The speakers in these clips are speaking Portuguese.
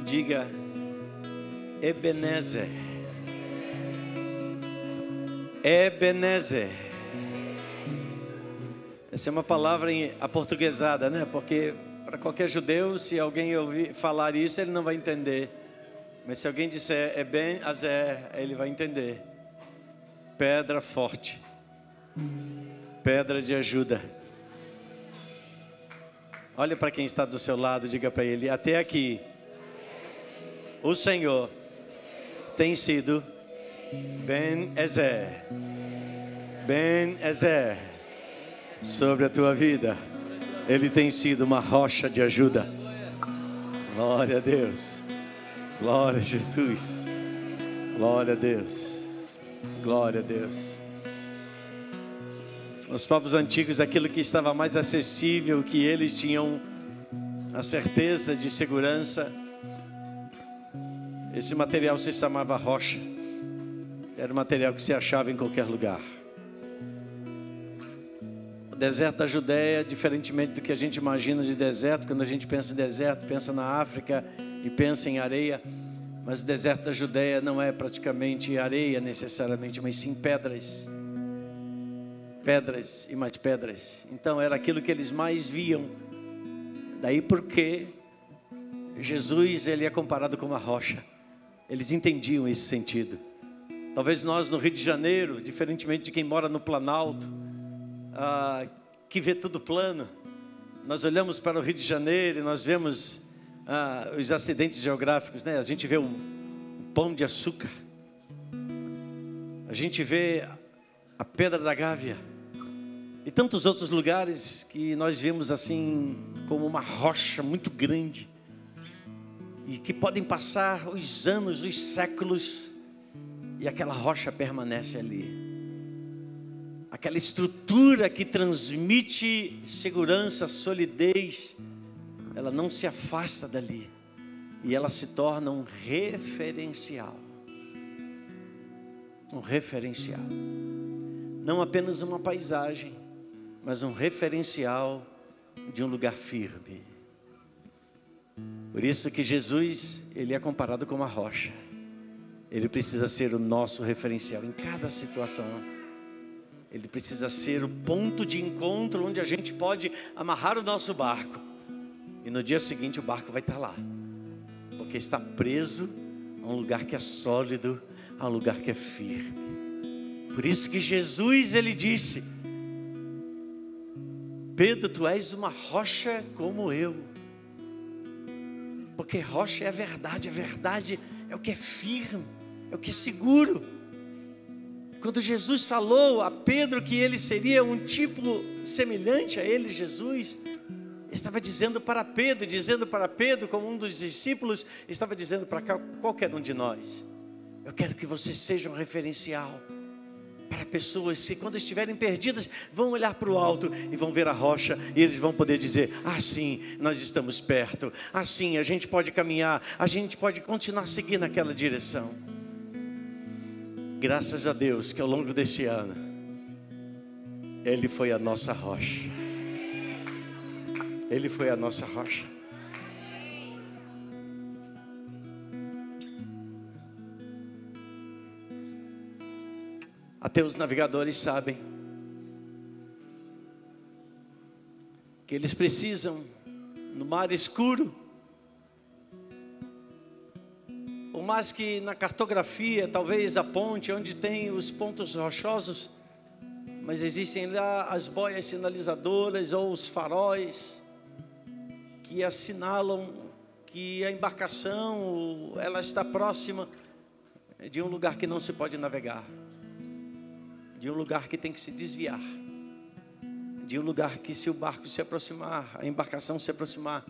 diga Ebenezer. Ebenezer. Essa é uma palavra aportuguesada, né? Porque para qualquer judeu, se alguém ouvir falar isso, ele não vai entender. Mas se alguém disser Ebenezer, ele vai entender. Pedra forte. Pedra de ajuda. Olha para quem está do seu lado, diga para ele: até aqui, o Senhor tem sido Ben-Ezer. Ben-Ezer. Sobre a tua vida. Ele tem sido uma rocha de ajuda. Glória a Deus. Glória a Jesus. Glória a Deus. Glória a Deus. Os povos antigos, aquilo que estava mais acessível, que eles tinham a certeza de segurança, esse material se chamava rocha. Era um material que se achava em qualquer lugar. O deserto da Judéia, diferentemente do que a gente imagina de deserto, quando a gente pensa em deserto, pensa na África e pensa em areia. Mas o deserto da Judéia não é praticamente areia necessariamente, mas sim pedras. Pedras e mais pedras. Então era aquilo que eles mais viam. Daí porque Jesus, ele é comparado com uma rocha. Eles entendiam esse sentido. Talvez nós no Rio de Janeiro, diferentemente de quem mora no Planalto, que vê tudo plano, nós olhamos para o Rio de Janeiro e nós vemos os acidentes geográficos, né? A gente vê o Pão de Açúcar, a gente vê a Pedra da Gávea e tantos outros lugares que nós vemos assim como uma rocha muito grande e que podem passar os anos, os séculos, e aquela rocha permanece ali. Aquela estrutura que transmite segurança, solidez, ela não se afasta dali. E ela se torna um referencial. Um referencial. Não apenas uma paisagem, mas um referencial de um lugar firme. Por isso que Jesus, ele é comparado com uma rocha. Ele precisa ser o nosso referencial em cada situação. Ele precisa ser o ponto de encontro onde a gente pode amarrar o nosso barco. E no dia seguinte o barco vai estar lá. Porque está preso a um lugar que é sólido, a um lugar que é firme. Por isso que Jesus, ele disse: Pedro, tu és uma rocha como eu. Porque rocha é a verdade é o que é firme, é o que é seguro. Quando Jesus falou a Pedro que ele seria um tipo semelhante a ele, Jesus estava dizendo para Pedro, como um dos discípulos, estava dizendo para qualquer um de nós: eu quero que você seja um referencial para pessoas que quando estiverem perdidas, vão olhar para o alto e vão ver a rocha, e eles vão poder dizer: sim, nós estamos perto, sim, a gente pode caminhar, a gente pode continuar a seguir naquela direção. Graças a Deus que ao longo deste ano, Ele foi a nossa rocha. Ele foi a nossa rocha. Até os navegadores sabem que eles precisam, no mar escuro, por mais que na cartografia, talvez a ponte onde tem os pontos rochosos, mas existem lá as boias sinalizadoras ou os faróis que assinalam que a embarcação, ela está próxima de um lugar que não se pode navegar, de um lugar que tem que se desviar, de um lugar que, se o barco se aproximar, a embarcação se aproximar,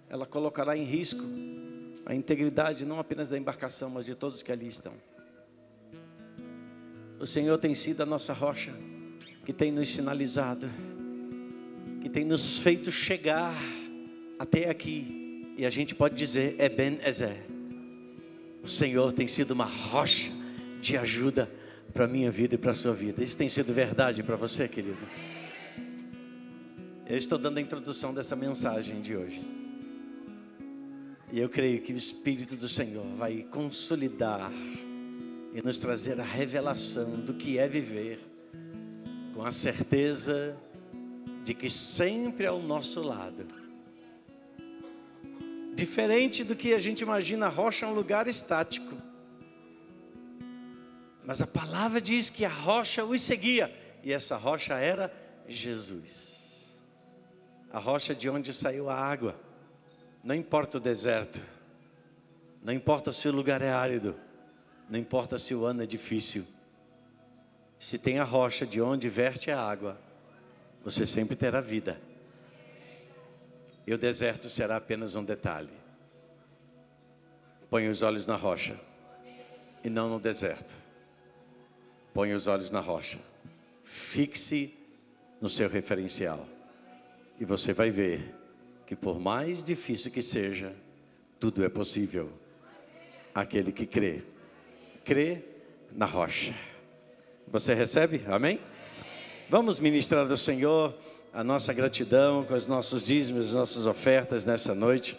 ela colocará em risco a integridade não apenas da embarcação, mas de todos que ali estão. O Senhor tem sido a nossa rocha, que tem nos sinalizado, que tem nos feito chegar até aqui, e a gente pode dizer: Ebenezer. O Senhor tem sido uma rocha de ajuda para a minha vida e para a sua vida. Isso tem sido verdade para você, querido? Eu estou dando a introdução dessa mensagem de hoje. E eu creio que o Espírito do Senhor vai consolidar e nos trazer a revelação do que é viver com a certeza de que sempre ao nosso lado. Diferente do que a gente imagina, a rocha é um lugar estático. Mas a palavra diz que a rocha os seguia. E essa rocha era Jesus. A rocha de onde saiu a água. Não importa o deserto. Não importa se o lugar é árido. Não importa se o ano é difícil. Se tem a rocha de onde verte a água, você sempre terá vida. E o deserto será apenas um detalhe. Põe os olhos na rocha e não no deserto. Põe os olhos na rocha. Fixe no seu referencial. E você vai ver que por mais difícil que seja, tudo é possível. Aquele que crê. Crê na rocha. Você recebe? Amém? Vamos ministrar ao Senhor a nossa gratidão com os nossos dízimos, as nossas ofertas nessa noite.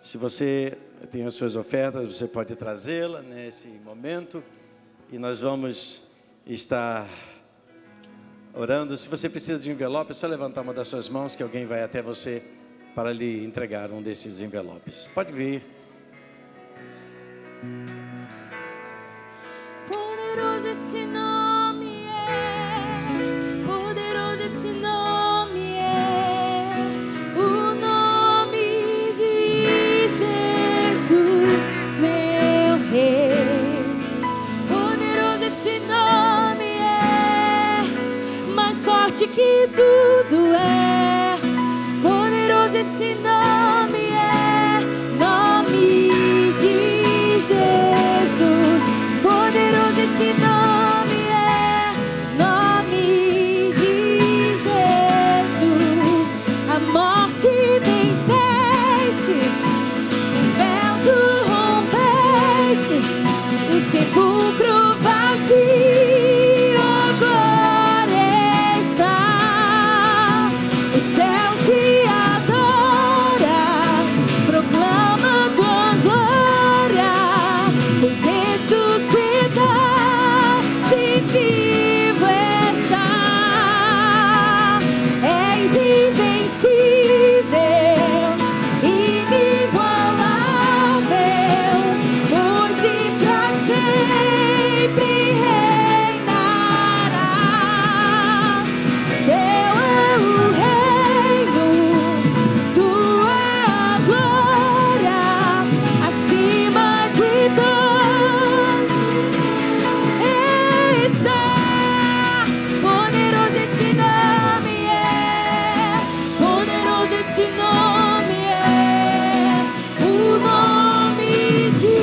Se você tem as suas ofertas, você pode trazê-la nesse momento. E nós vamos estar orando. Se você precisa de um envelope, é só levantar uma das suas mãos que alguém vai até você para lhe entregar um desses envelopes. Pode vir. Poderoso esse nome é, poderoso esse nome é, o nome de Jesus, meu Rei. Poderoso esse nome é, mais forte que tudo é. Poderoso esse nome é, nome de Jesus. Poderoso esse nome é, nome de Jesus. A morte venceste, o vento rompeste, o sepulcro vazio agora está. O céu te adora, proclama tua glória, pois ressuscitaste, vivo está. És invencível, inigualável, hoje e pra sempre reinarás. Teu é o reino, tua é a glória, acima de todos está. Poderoso esse nome é, poderoso esse nome é, o nome de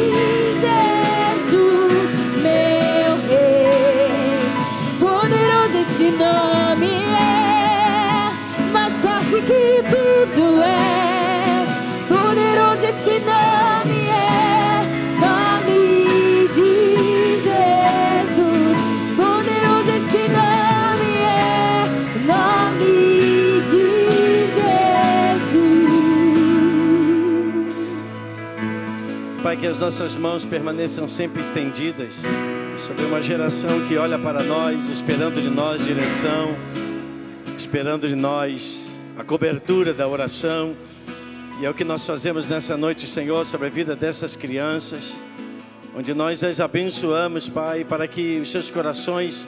Jesus, meu Rei. Poderoso esse nome é, mais forte que tudo é. Poderoso esse nome é, nome de Jesus. Poderoso esse nome é, nome de Jesus. Pai, que as nossas mãos permaneçam sempre estendidas sobre uma geração que olha para nós, esperando de nós direção, esperando de nós a cobertura da oração. E é o que nós fazemos nessa noite, Senhor, sobre a vida dessas crianças, onde nós as abençoamos, Pai, para que os seus corações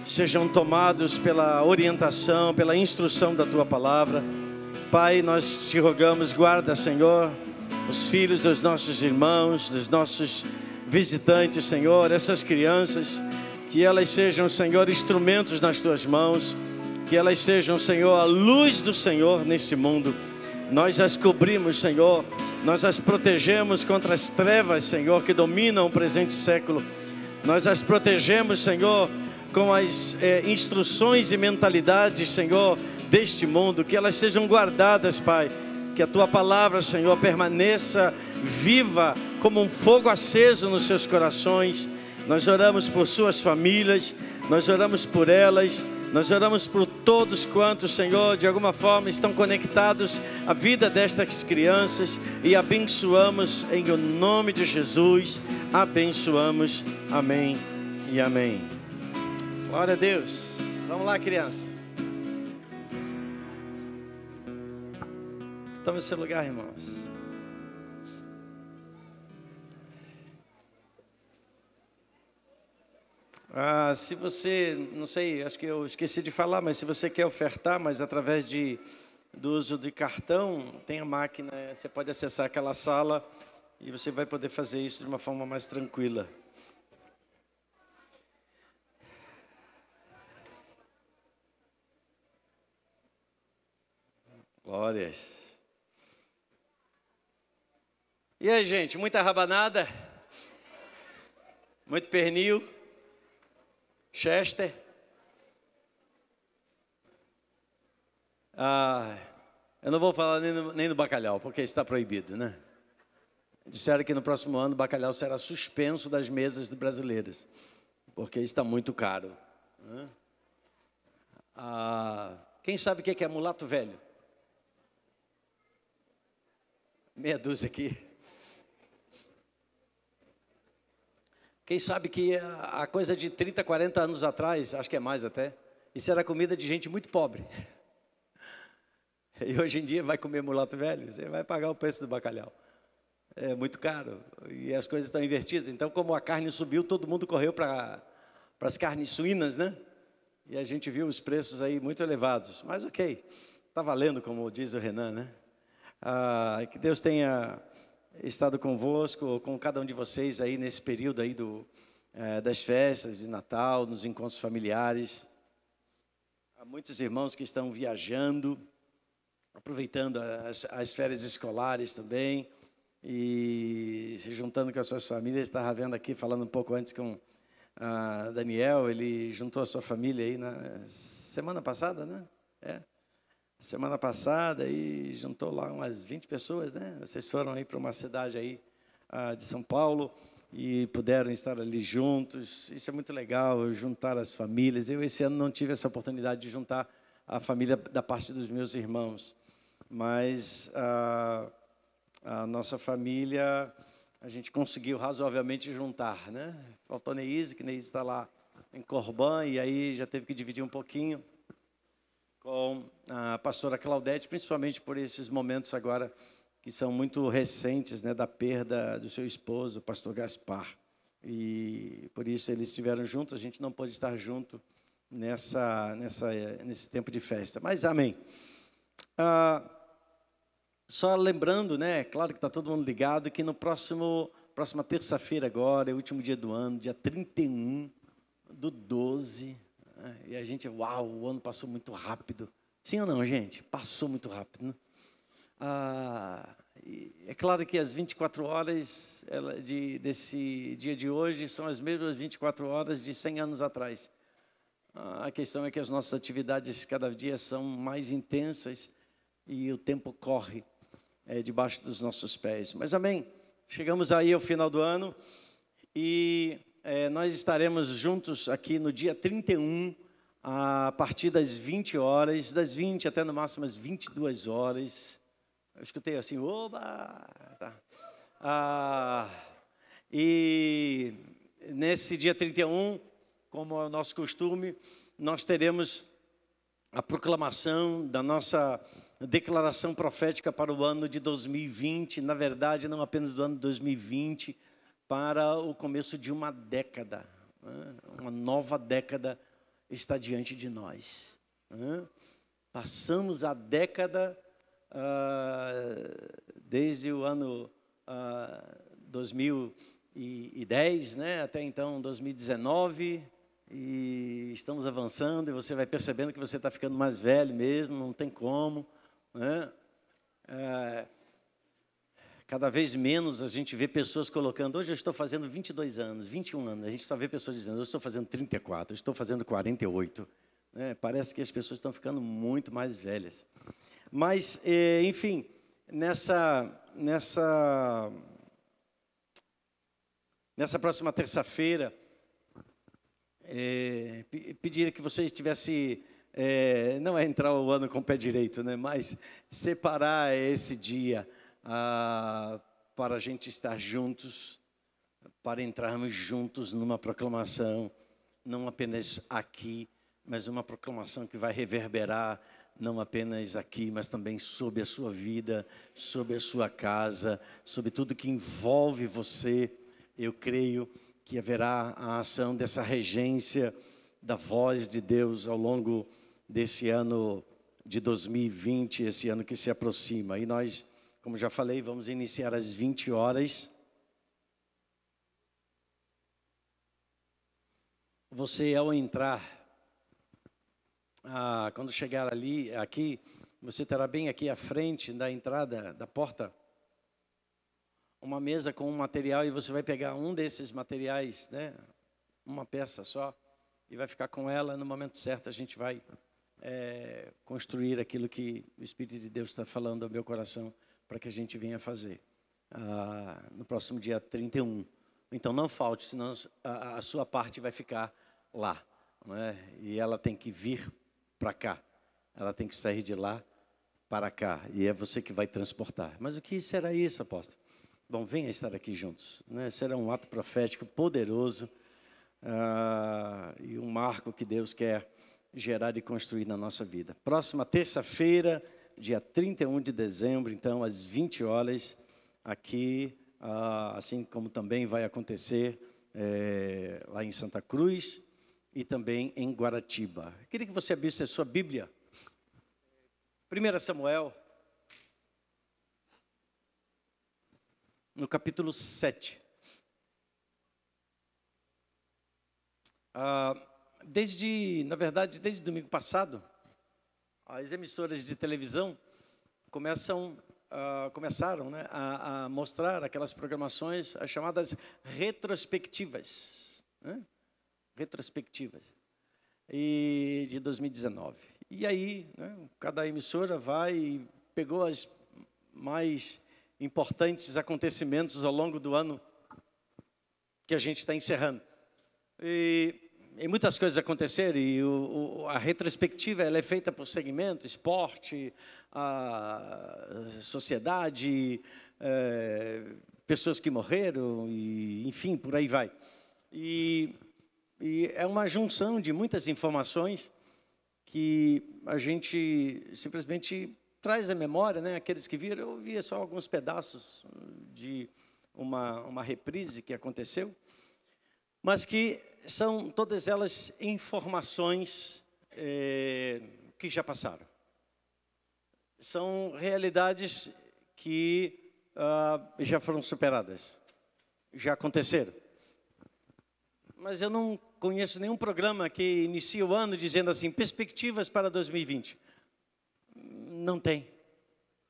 sejam tomados pela orientação, pela instrução da Tua Palavra. Pai, nós te rogamos, guarda, Senhor, os filhos dos nossos irmãos, dos nossos visitantes, Senhor, essas crianças, que elas sejam, Senhor, instrumentos nas Tuas mãos, que elas sejam, Senhor, a luz do Senhor nesse mundo. Nós as cobrimos, Senhor, nós as protegemos contra as trevas, Senhor, que dominam o presente século. Nós as protegemos, Senhor, com as instruções e mentalidades, Senhor, deste mundo, que elas sejam guardadas, Pai, que a Tua Palavra, Senhor, permaneça viva como um fogo aceso nos seus corações. Nós oramos por suas famílias, nós oramos por elas, Nós oramos por todos quantos, Senhor, de alguma forma estão conectados à vida destas crianças e abençoamos em o nome de Jesus. Abençoamos. Amém e amém. Glória a Deus. Vamos lá, criança. Tome seu lugar, irmãos. Se você, não sei, acho que eu esqueci de falar, mas se você quer ofertar, mas através do uso de cartão, tem a máquina, você pode acessar aquela sala e você vai poder fazer isso de uma forma mais tranquila. Glórias. E aí, gente, muita rabanada? Muito pernil? Chester? Eu não vou falar nem do bacalhau, porque está proibido, né? Disseram que no próximo ano o bacalhau será suspenso das mesas brasileiras, porque está muito caro. Né? Quem sabe o que é mulato velho? Meia dúzia aqui. Quem sabe que a coisa de 30, 40 anos atrás, acho que é mais até, isso era comida de gente muito pobre. E hoje em dia vai comer mulato velho, você vai pagar o preço do bacalhau. É muito caro e as coisas estão invertidas. Então, como a carne subiu, todo mundo correu para as carnes suínas, né? E a gente viu os preços aí muito elevados. Mas ok, está valendo, como diz o Renan, né? Que Deus tenha estado convosco, com cada um de vocês aí nesse período aí das festas de Natal, nos encontros familiares. Há muitos irmãos que estão viajando, aproveitando as férias escolares também e se juntando com as suas famílias. Estava vendo aqui, falando um pouco antes com Daniel, ele juntou a sua família aí na semana passada, né? Semana passada e juntou lá umas 20 pessoas, né? Vocês foram aí para uma cidade aí de São Paulo e puderam estar ali juntos. Isso é muito legal, juntar as famílias. Eu esse ano não tive essa oportunidade de juntar a família da parte dos meus irmãos, mas a nossa família a gente conseguiu razoavelmente juntar, né? Faltou Neise, que Neise está lá em Corbã e aí já teve que dividir um pouquinho com a pastora Claudete, principalmente por esses momentos agora que são muito recentes, né, da perda do seu esposo, o pastor Gaspar. E por isso eles estiveram juntos, a gente não pôde estar junto nesse tempo de festa. Mas amém. Só lembrando, né, claro que está todo mundo ligado, que no próxima terça-feira agora, é o último dia do ano, dia 31/12, e a gente, uau, o ano passou muito rápido. Sim ou não, gente? Passou muito rápido, né? É claro que as 24 horas desse dia de hoje são as mesmas 24 horas de 100 anos atrás. A questão é que as nossas atividades cada dia são mais intensas e o tempo corre debaixo dos nossos pés. Mas amém, chegamos aí ao final do ano e nós estaremos juntos aqui no dia 31, a partir das 20 horas, das 20 até no máximo as 22 horas. Eu escutei assim, oba! Tá. E nesse dia 31, como é o nosso costume, nós teremos a proclamação da nossa declaração profética para o ano de 2020, na verdade, não apenas do ano de 2020, para o começo de uma década, né? Uma nova década está diante de nós. Né? Passamos a década desde o ano 2010, né? Até então 2019, e estamos avançando, e você vai percebendo que você está ficando mais velho mesmo, não tem como, né? Cada vez menos a gente vê pessoas colocando, hoje eu estou fazendo 22 anos, 21 anos, a gente só vê pessoas dizendo, eu estou fazendo 34, eu estou fazendo 48, né? Parece que as pessoas estão ficando muito mais velhas. Mas, enfim, nessa próxima terça-feira, Pediria que você estivesse, não é entrar o ano com o pé direito, né? Mas separar esse dia para a gente estar juntos, para entrarmos juntos numa proclamação, não apenas aqui, mas uma proclamação que vai reverberar não apenas aqui, mas também sobre a sua vida, sobre a sua casa, sobre tudo que envolve você. Eu creio que haverá a ação dessa regência da voz de Deus ao longo desse ano de 2020, esse ano que se aproxima. E nós, como já falei, vamos iniciar às 20 horas. Você, ao entrar, quando chegar aqui, você terá bem aqui à frente da entrada da porta uma mesa com um material, e você vai pegar um desses materiais, né, uma peça só, e vai ficar com ela. No momento certo a gente vai construir aquilo que o Espírito de Deus está falando ao meu coração para que a gente venha fazer no próximo dia 31. Então não falte, senão a sua parte vai ficar lá, não é? E ela tem que vir para cá, ela tem que sair de lá para cá, e é você que vai transportar. Mas o que será isso, apóstolo? Bom, venha estar aqui juntos, né? Será um ato profético poderoso, e um marco que Deus quer gerar e construir na nossa vida. Próxima terça-feira, dia 31 de dezembro, então, às 20 horas, aqui, assim como também vai acontecer lá em Santa Cruz, e também em Guaratiba. Queria que você abrisse a sua Bíblia. 1 Samuel, no capítulo 7. Na verdade, desde domingo passado, as emissoras de televisão começaram, né, a mostrar aquelas programações, as chamadas retrospectivas, né? Retrospectivas de 2019. E aí, né, cada emissora vai e pegou as mais importantes acontecimentos ao longo do ano que a gente está encerrando. E muitas coisas aconteceram, e a retrospectiva ela é feita por segmento: esporte, sociedade, pessoas que morreram, e, enfim, por aí vai. E é uma junção de muitas informações que a gente simplesmente traz à memória, né? Aqueles que viram, eu via só alguns pedaços de uma reprise que aconteceu, mas que são todas elas informações que já passaram. São realidades que já foram superadas, já aconteceram. Mas eu não conheço nenhum programa que inicia o ano dizendo assim, perspectivas para 2020. Não tem.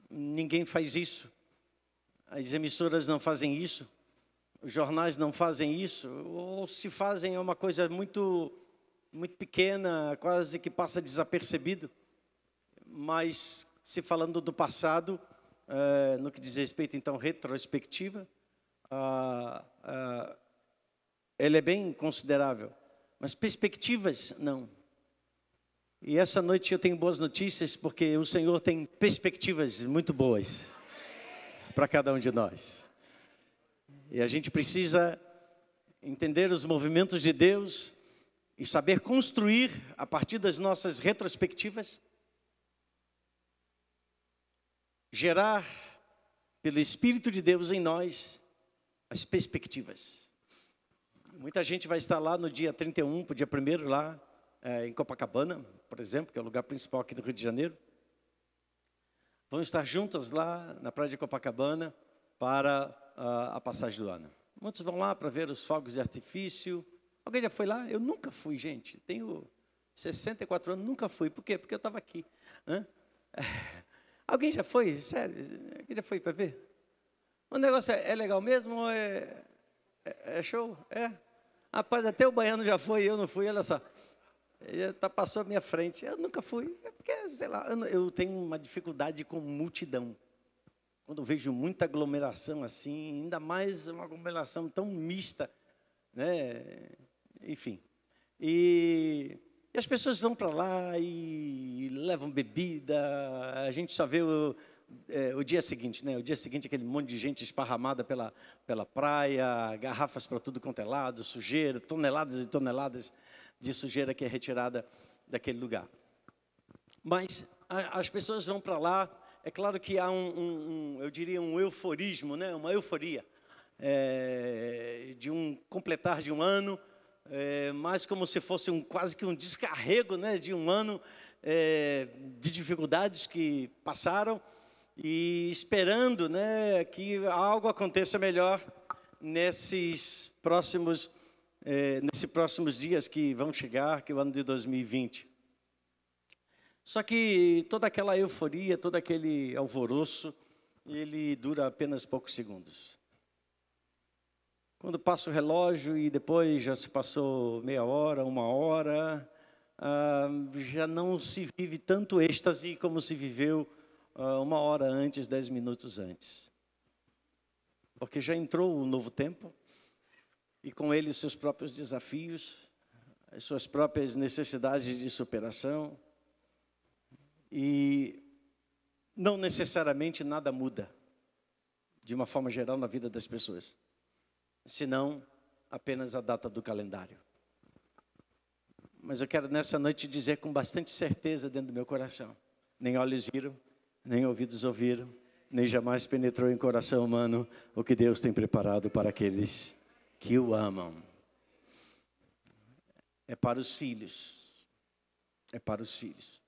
Ninguém faz isso. As emissoras não fazem isso. Os jornais não fazem isso. Ou se fazem é uma coisa muito, muito pequena, quase que passa desapercebido. Mas, se falando do passado, no que diz respeito, então, retrospectiva, ele é bem considerável, mas perspectivas, não. E essa noite eu tenho boas notícias, porque o Senhor tem perspectivas muito boas para cada um de nós. E a gente precisa entender os movimentos de Deus e saber construir, a partir das nossas retrospectivas, gerar, pelo Espírito de Deus em nós, as perspectivas. Muita gente vai estar lá no dia 31, para o dia 1º, lá em Copacabana, por exemplo, que é o lugar principal aqui do Rio de Janeiro. Vão estar juntas lá na praia de Copacabana para a passagem do ano. Muitos vão lá para ver os fogos de artifício. Alguém já foi lá? Eu nunca fui, gente. Tenho 64 anos, nunca fui. Por quê? Porque eu estava aqui. Alguém já foi? Sério? Alguém já foi para ver? O negócio é legal mesmo ou é show? Rapaz, até o baiano já foi, eu não fui, olha só. Ele passou à minha frente. Eu nunca fui, porque, sei lá, eu tenho uma dificuldade com multidão. Quando eu vejo muita aglomeração assim, ainda mais uma aglomeração tão mista, né? Enfim, E as pessoas vão para lá e levam bebida. A gente só vê o dia seguinte, né? O dia seguinte, aquele monte de gente esparramada pela praia, garrafas para tudo quanto é lado, sujeira, toneladas e toneladas de sujeira que é retirada daquele lugar. Mas as pessoas vão para lá, é claro que há eu diria, um euforismo, né? Uma euforia de completar de um ano, mas como se fosse quase que um descarrego, né? De um ano de dificuldades que passaram e esperando, né? Que algo aconteça melhor nesses próximos dias que vão chegar, que é o ano de 2020. Só que toda aquela euforia, todo aquele alvoroço, ele dura apenas poucos segundos. Quando passa o relógio e depois já se passou meia hora, uma hora, já não se vive tanto êxtase como se viveu uma hora antes, 10 minutos antes. Porque já entrou o novo tempo e com ele os seus próprios desafios, as suas próprias necessidades de superação. E não necessariamente nada muda, de uma forma geral, na vida das pessoas, senão apenas a data do calendário. Mas eu quero nessa noite dizer com bastante certeza dentro do meu coração: nem olhos viram, nem ouvidos ouviram, nem jamais penetrou em coração humano o que Deus tem preparado para aqueles que o amam. É para os filhos. É para os filhos.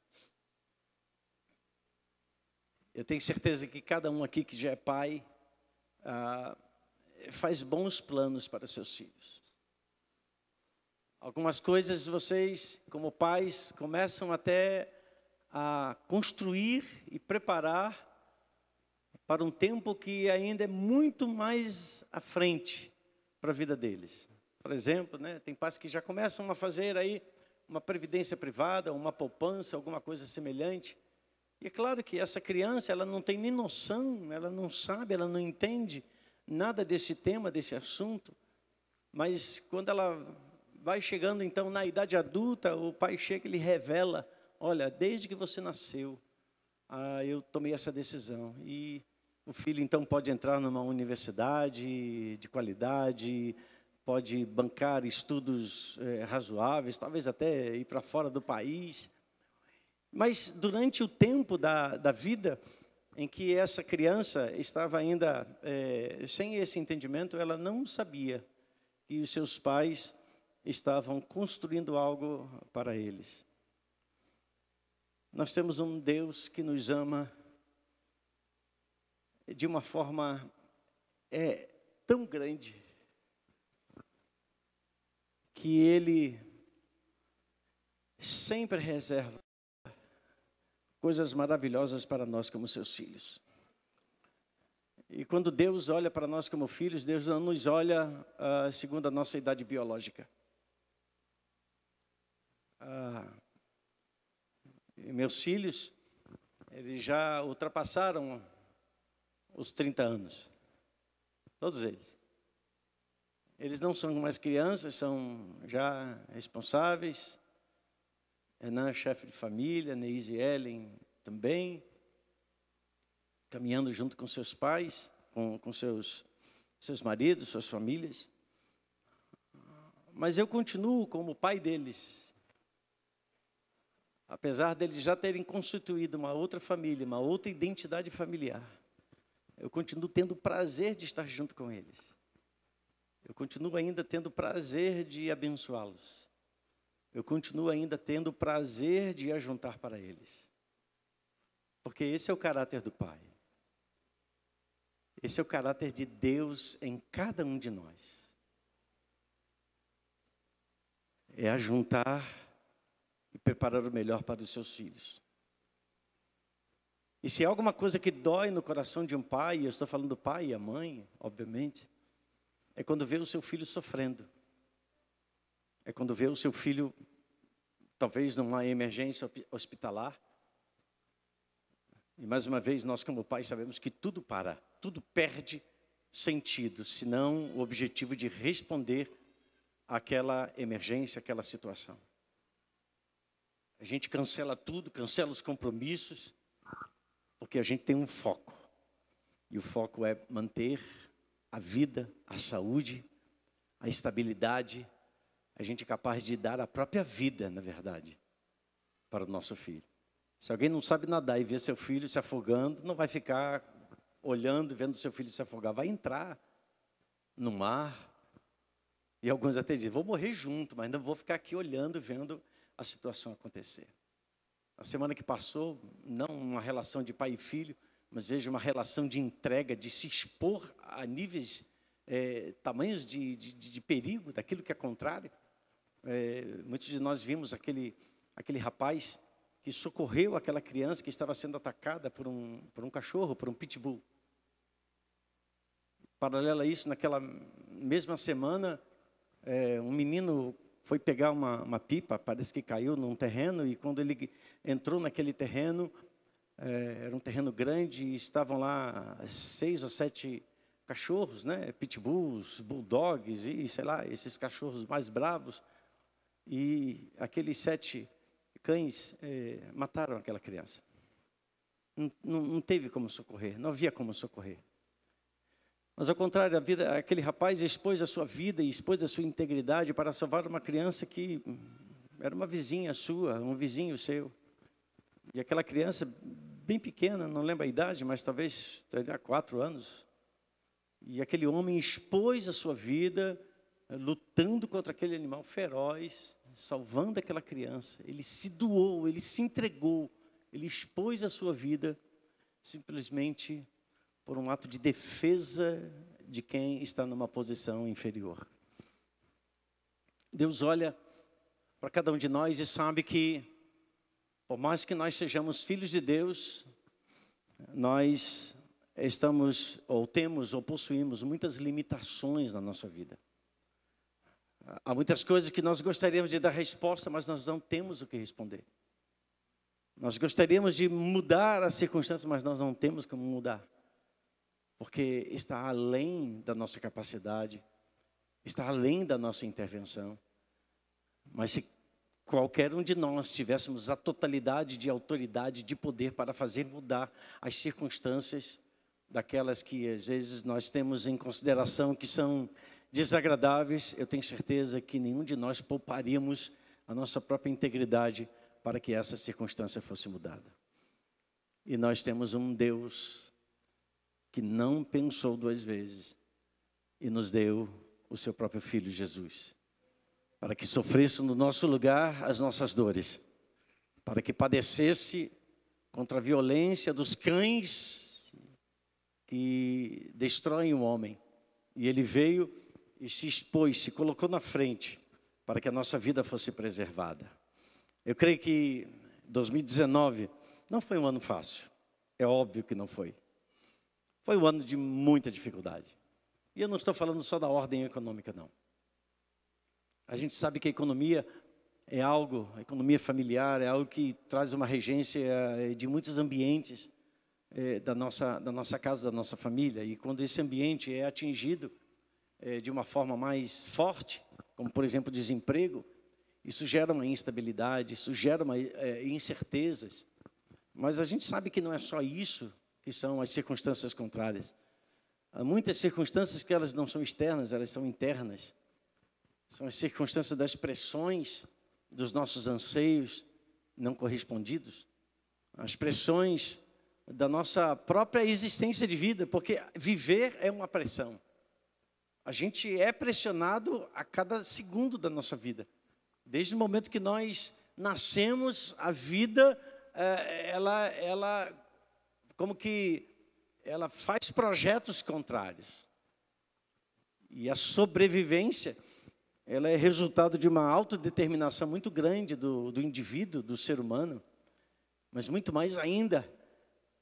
Eu tenho certeza que cada um aqui que já é pai faz bons planos para seus filhos. Algumas coisas vocês, como pais, começam até a construir e preparar para um tempo que ainda é muito mais à frente para a vida deles. Por exemplo, né, tem pais que já começam a fazer aí uma previdência privada, uma poupança, alguma coisa semelhante. E é claro que essa criança, ela não tem nem noção, ela não sabe, ela não entende nada desse tema, desse assunto. Mas quando ela vai chegando, então, na idade adulta, o pai chega e lhe revela: olha, desde que você nasceu, eu tomei essa decisão. E o filho, então, pode entrar numa universidade de qualidade, pode bancar estudos razoáveis, talvez até ir para fora do país. Mas durante o tempo da vida em que essa criança estava ainda sem esse entendimento, ela não sabia que os seus pais estavam construindo algo para eles. Nós temos um Deus que nos ama de uma forma tão grande que Ele sempre reserva coisas maravilhosas para nós como seus filhos. E quando Deus olha para nós como filhos, Deus não nos olha segundo a nossa idade biológica. Meus filhos, eles já ultrapassaram os 30 anos. Todos eles. Eles não são mais crianças, são já responsáveis. Renan, chefe de família, Neise e Ellen também, caminhando junto com seus pais, com seus maridos, suas famílias. Mas eu continuo como pai deles. Apesar deles já terem constituído uma outra família, uma outra identidade familiar, eu continuo tendo prazer de estar junto com eles. Eu continuo ainda tendo prazer de abençoá-los. Eu continuo ainda tendo prazer de ajuntar para eles. Porque esse é o caráter do Pai. Esse é o caráter de Deus em cada um de nós. É ajuntar e preparar o melhor para os seus filhos. E se há alguma coisa que dói no coração de um pai, eu estou falando do pai e a mãe, obviamente, é quando vê o seu filho sofrendo. É quando vê o seu filho, talvez numa emergência hospitalar. E mais uma vez, nós como pais sabemos que tudo para, tudo perde sentido, senão o objetivo de responder àquela emergência, àquela situação. A gente cancela tudo, cancela os compromissos, porque a gente tem um foco. E o foco é manter a vida, a saúde, a estabilidade. A gente é capaz de dar a própria vida, na verdade, para o nosso filho. Se alguém não sabe nadar e vê seu filho se afogando, não vai ficar olhando, vendo seu filho se afogar. Vai entrar no mar. E alguns até dizem, vou morrer junto, mas não vou ficar aqui olhando, vendo a situação acontecer. A semana que passou, não uma relação de pai e filho, mas veja uma relação de entrega, de se expor a níveis, tamanhos de perigo, daquilo que é contrário. Muitos de nós vimos aquele rapaz que socorreu aquela criança que estava sendo atacada por um cachorro, por um pitbull. Paralelo a isso, naquela mesma semana, um menino foi pegar uma pipa, parece que caiu num terreno, e quando ele entrou naquele terreno, era um terreno grande, e estavam lá 6 ou 7 cachorros, né? Pitbulls, bulldogs, e sei lá, esses cachorros mais bravos. E aqueles 7 cães mataram aquela criança. Não teve como socorrer, não havia como socorrer. Mas ao contrário, aquele rapaz expôs a sua vida e expôs a sua integridade para salvar uma criança que era uma vizinha sua, um vizinho seu. E aquela criança bem pequena, não lembro a idade, mas talvez teria 4 anos. E aquele homem expôs a sua vida, lutando contra aquele animal feroz, salvando aquela criança. Ele se doou, ele se entregou, ele expôs a sua vida simplesmente por um ato de defesa de quem está numa posição inferior. Deus olha para cada um de nós e sabe que, por mais que nós sejamos filhos de Deus, nós estamos, ou temos, ou possuímos muitas limitações na nossa vida. Há muitas coisas que nós gostaríamos de dar resposta, mas nós não temos o que responder. Nós gostaríamos de mudar as circunstâncias, mas nós não temos como mudar. Porque está além da nossa capacidade, está além da nossa intervenção. Mas se qualquer um de nós tivéssemos a totalidade de autoridade, de poder para fazer mudar as circunstâncias daquelas que às vezes nós temos em consideração que são desagradáveis, eu tenho certeza que nenhum de nós pouparíamos a nossa própria integridade para que essa circunstância fosse mudada. E nós temos um Deus que não pensou 2 vezes e nos deu o seu próprio Filho Jesus, para que sofresse no nosso lugar as nossas dores, para que padecesse contra a violência dos cães que destroem o homem. E ele veio e se expôs, se colocou na frente, para que a nossa vida fosse preservada. Eu creio que 2019 não foi um ano fácil, é óbvio que não foi. Foi um ano de muita dificuldade. E eu não estou falando só da ordem econômica, não. A gente sabe que a economia é algo, a economia familiar é algo que traz uma regência de muitos ambientes da nossa casa, da nossa família. E quando esse ambiente é atingido de uma forma mais forte, como por exemplo o desemprego, isso gera uma instabilidade, isso gera incertezas. Mas a gente sabe que não é só isso que são as circunstâncias contrárias. Há muitas circunstâncias que elas não são externas, elas são internas. São as circunstâncias das pressões dos nossos anseios não correspondidos. As pressões da nossa própria existência de vida, porque viver é uma pressão. A gente é pressionado a cada segundo da nossa vida. Desde o momento que nós nascemos, a vida, ela como que ela faz projetos contrários. E a sobrevivência, ela é resultado de uma autodeterminação muito grande do indivíduo, do ser humano. Mas muito mais ainda,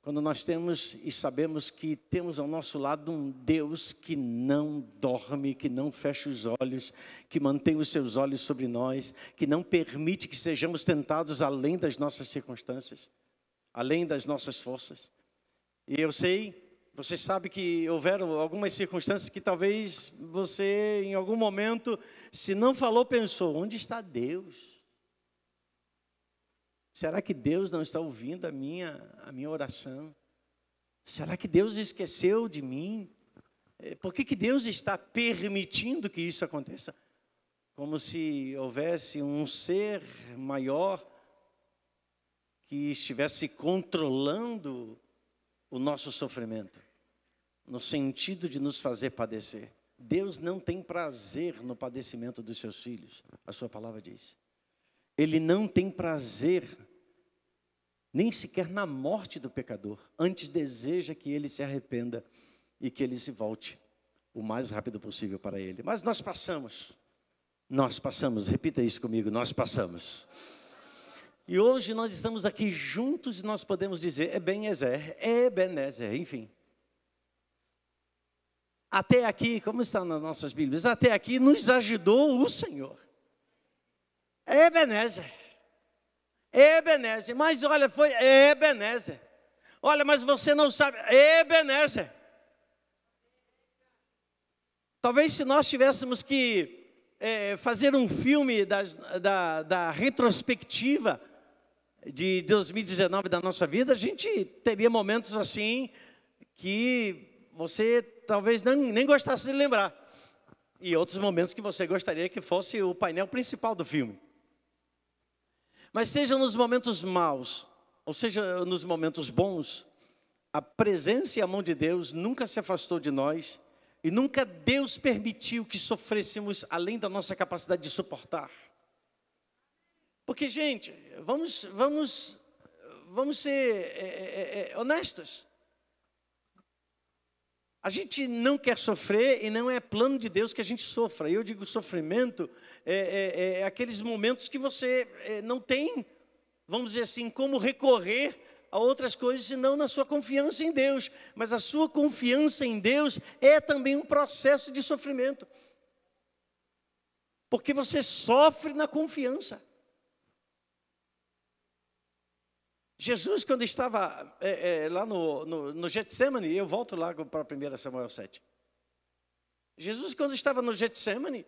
quando nós temos e sabemos que temos ao nosso lado um Deus que não dorme, que não fecha os olhos, que mantém os seus olhos sobre nós, que não permite que sejamos tentados além das nossas circunstâncias, além das nossas forças. E eu sei Você sabe que houveram algumas circunstâncias que talvez você, em algum momento, se não falou, pensou: onde está Deus? Será que Deus não está ouvindo a minha oração? Será que Deus esqueceu de mim? Por que Deus está permitindo que isso aconteça? Como se houvesse um ser maior que estivesse controlando o nosso sofrimento, no sentido de nos fazer padecer. Deus não tem prazer no padecimento dos seus filhos, a sua palavra diz. Ele não tem prazer nem sequer na morte do pecador. Antes deseja que ele se arrependa e que ele se volte o mais rápido possível para ele. Mas nós passamos, repita isso comigo, nós passamos. E hoje nós estamos aqui juntos e nós podemos dizer: Ebenezer, enfim. Até aqui, como está nas nossas Bíblias, até aqui nos ajudou o Senhor. Ebenezer, mas olha, foi Ebenezer. Olha, mas você não sabe, Ebenezer. Talvez se nós tivéssemos que fazer um filme da retrospectiva de 2019 da nossa vida, a gente teria momentos assim que você talvez nem gostasse de lembrar. E outros momentos que você gostaria que fosse o painel principal do filme. Mas seja nos momentos maus, ou seja nos momentos bons, a presença e a mão de Deus nunca se afastou de nós. E nunca Deus permitiu que sofrêssemos além da nossa capacidade de suportar. Porque, gente, vamos ser honestos. A gente não quer sofrer e não é plano de Deus que a gente sofra. Eu digo sofrimento, aqueles momentos que você não tem, vamos dizer assim, como recorrer a outras coisas, senão na sua confiança em Deus. Mas a sua confiança em Deus é também um processo de sofrimento. Porque você sofre na confiança. Jesus, quando estava lá no Getsemane, eu volto lá para 1 Samuel 7. Jesus, quando estava no Getsemane,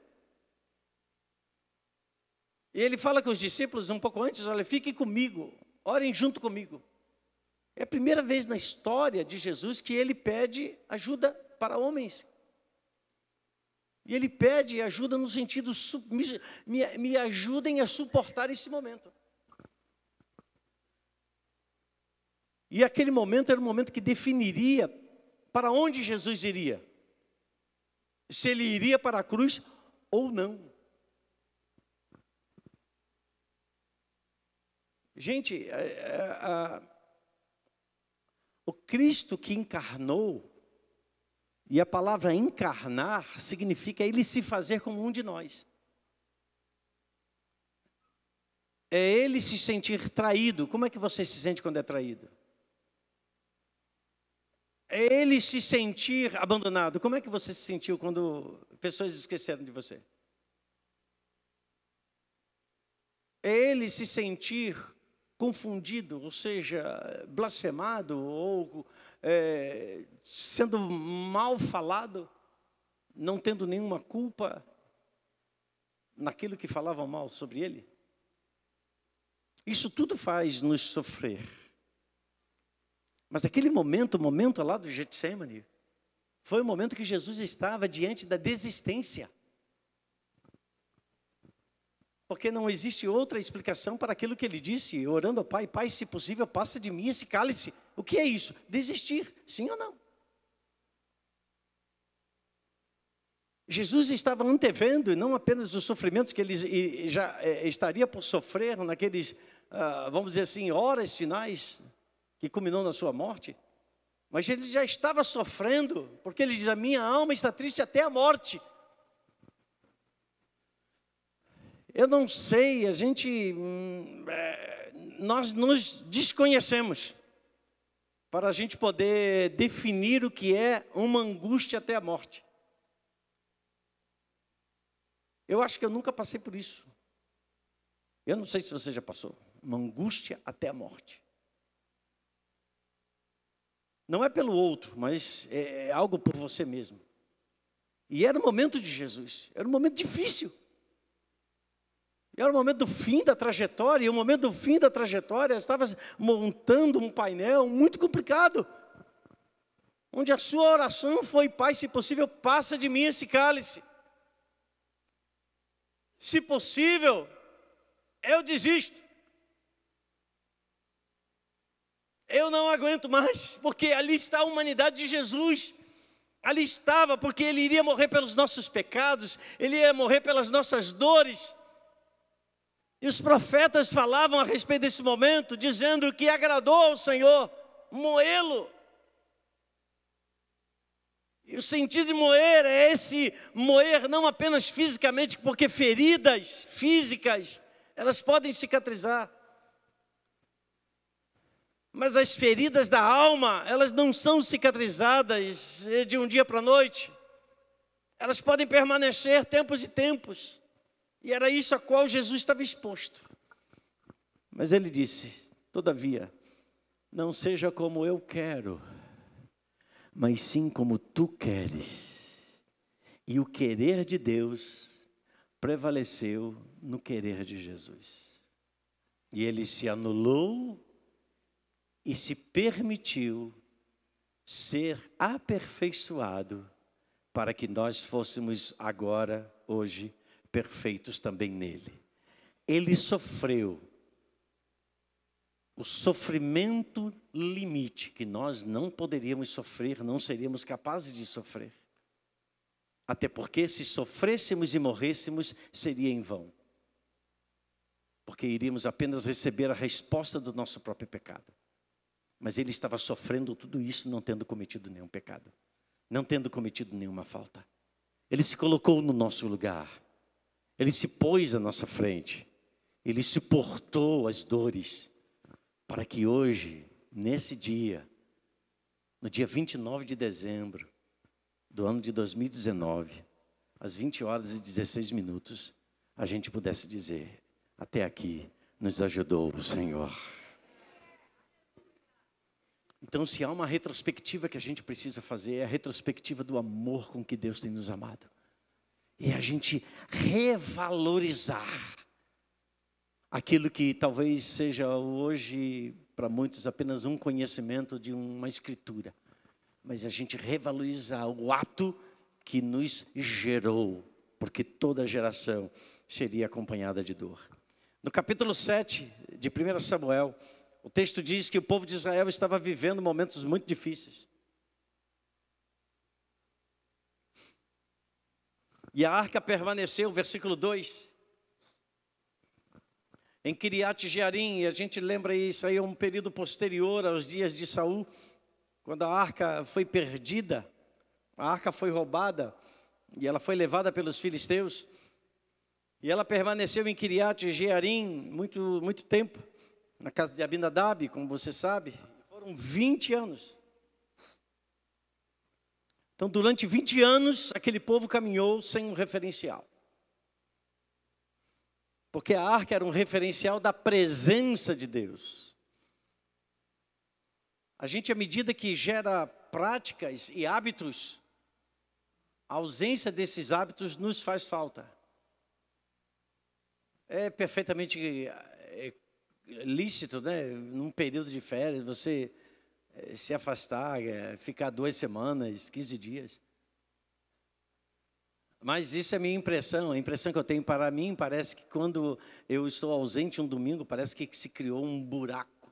e ele fala com os discípulos um pouco antes: olha, fiquem comigo, orem junto comigo. É a primeira vez na história de Jesus que ele pede ajuda para homens. E ele pede ajuda no sentido, me ajudem a suportar esse momento. E aquele momento era o momento que definiria para onde Jesus iria. Se ele iria para a cruz ou não. Gente, o Cristo que encarnou, e a palavra encarnar significa ele se fazer como um de nós. É ele se sentir traído. Como é que você se sente quando é traído? É ele se sentir abandonado. Como é que você se sentiu quando pessoas esqueceram de você? É ele se sentir confundido, ou seja, blasfemado, ou sendo mal falado, não tendo nenhuma culpa naquilo que falavam mal sobre ele. Isso tudo faz nos sofrer. Mas aquele momento, o momento lá do Getsemane, foi o momento que Jesus estava diante da desistência. Porque não existe outra explicação para aquilo que ele disse, orando ao Pai: Pai, se possível, passa de mim esse cálice. O que é isso? Desistir, sim ou não? Jesus estava antevendo, e não apenas os sofrimentos que ele já estaria por sofrer naqueles, vamos dizer assim, horas finais, que culminou na sua morte, mas ele já estava sofrendo, porque ele diz: a minha alma está triste até a morte. Eu não sei, nós nos desconhecemos para a gente poder definir o que é uma angústia até a morte. Eu acho que eu nunca passei por isso. Eu não sei se você já passou. Uma angústia até a morte. Não é pelo outro, mas é algo por você mesmo. E era o momento de Jesus, era um momento difícil. Era o momento do fim da trajetória, e o momento do fim da trajetória estava montando um painel muito complicado, onde a sua oração foi: Pai, se possível, passa de mim esse cálice. Se possível, eu desisto. Eu não aguento mais, porque ali está a humanidade de Jesus. Ali estava, porque Ele iria morrer pelos nossos pecados, Ele ia morrer pelas nossas dores. E os profetas falavam a respeito desse momento, dizendo que agradou ao Senhor moê-lo. E o sentido de moer é esse moer não apenas fisicamente, porque feridas físicas, elas podem cicatrizar. Mas as feridas da alma, elas não são cicatrizadas de um dia para a noite. Elas podem permanecer tempos e tempos. E era isso a qual Jesus estava exposto. Mas Ele disse: todavia, não seja como eu quero, mas sim como tu queres. E o querer de Deus prevaleceu no querer de Jesus. E Ele se anulou e se permitiu ser aperfeiçoado para que nós fôssemos agora, hoje, perfeitos também nele. Ele sofreu o sofrimento limite que nós não poderíamos sofrer, não seríamos capazes de sofrer. Até porque se sofrêssemos e morrêssemos, seria em vão. Porque iríamos apenas receber a resposta do nosso próprio pecado. Mas Ele estava sofrendo tudo isso, não tendo cometido nenhum pecado, não tendo cometido nenhuma falta. Ele se colocou no nosso lugar. Ele se pôs à nossa frente. Ele suportou as dores, para que hoje, nesse dia, no dia 29 de dezembro do ano de 2019, às 20 horas e 16 minutos, a gente pudesse dizer: até aqui nos ajudou o Senhor. Então, se há uma retrospectiva que a gente precisa fazer, é a retrospectiva do amor com que Deus tem nos amado. É a gente revalorizar aquilo que talvez seja hoje, para muitos, apenas um conhecimento de uma escritura. Mas a gente revalorizar o ato que nos gerou, porque toda geração seria acompanhada de dor. No capítulo 7 de 1 Samuel, o texto diz que o povo de Israel estava vivendo momentos muito difíceis. E a arca permaneceu, versículo 2, em Kiriat Jearim, e a gente lembra isso aí, é um período posterior aos dias de Saul, quando a arca foi perdida, a arca foi roubada, e ela foi levada pelos filisteus, e ela permaneceu em Kiriat Jearim muito tempo, na casa de Abinadab, como você sabe, foram 20 anos. Então, durante 20 anos, aquele povo caminhou sem um referencial. Porque a arca era um referencial da presença de Deus. A gente, à medida que gera práticas e hábitos, a ausência desses hábitos nos faz falta. É perfeitamente lícito, né? Num período de férias, você se afastar, ficar 2 semanas, 15 dias. Mas isso é a minha impressão, a impressão que eu tenho. Para mim, parece que quando eu estou ausente um domingo, parece que se criou um buraco.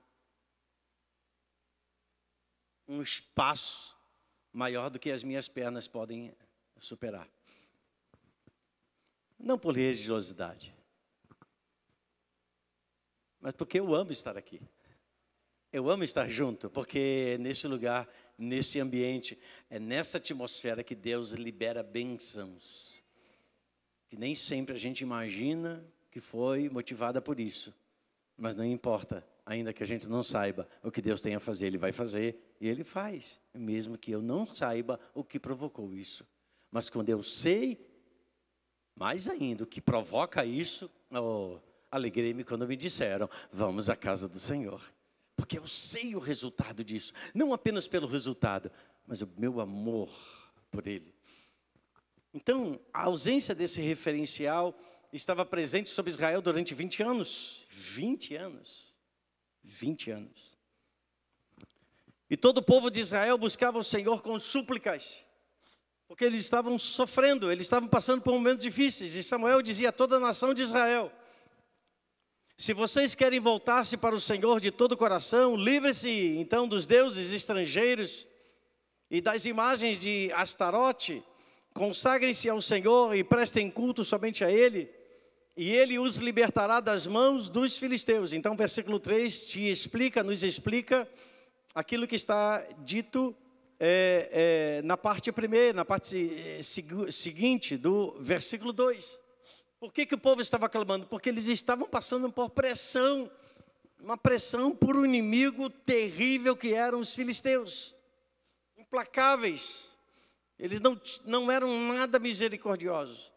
Um espaço maior do que as minhas pernas podem superar. Não por religiosidade, mas porque eu amo estar aqui. Eu amo estar junto, porque nesse lugar, nesse ambiente, é nessa atmosfera que Deus libera bênçãos. Que nem sempre a gente imagina que foi motivada por isso. Mas não importa, ainda que a gente não saiba o que Deus tem a fazer, Ele vai fazer e Ele faz. Mesmo que eu não saiba o que provocou isso. Mas quando eu sei, mais ainda, o que provoca isso, alegrei-me quando me disseram: vamos à casa do Senhor. porque eu sei o resultado disso. Não apenas pelo resultado, mas o meu amor por ele. Então, a ausência desse referencial estava presente sobre Israel durante 20 anos. 20 anos. 20 anos. E todo o povo de Israel buscava o Senhor com súplicas, porque eles estavam sofrendo, eles estavam passando por momentos difíceis. E Samuel dizia a toda a nação de Israel: se vocês querem voltar-se para o Senhor de todo o coração, livrem-se então dos deuses estrangeiros e das imagens de Astarote, consagrem-se ao Senhor e prestem culto somente a Ele, e Ele os libertará das mãos dos filisteus. Então, versículo 3 nos explica aquilo que está dito na parte primeira, na parte seguinte do versículo 2. Por que o povo estava clamando? Porque eles estavam passando por pressão, uma pressão por um inimigo terrível que eram os filisteus, implacáveis. Eles não eram nada misericordiosos.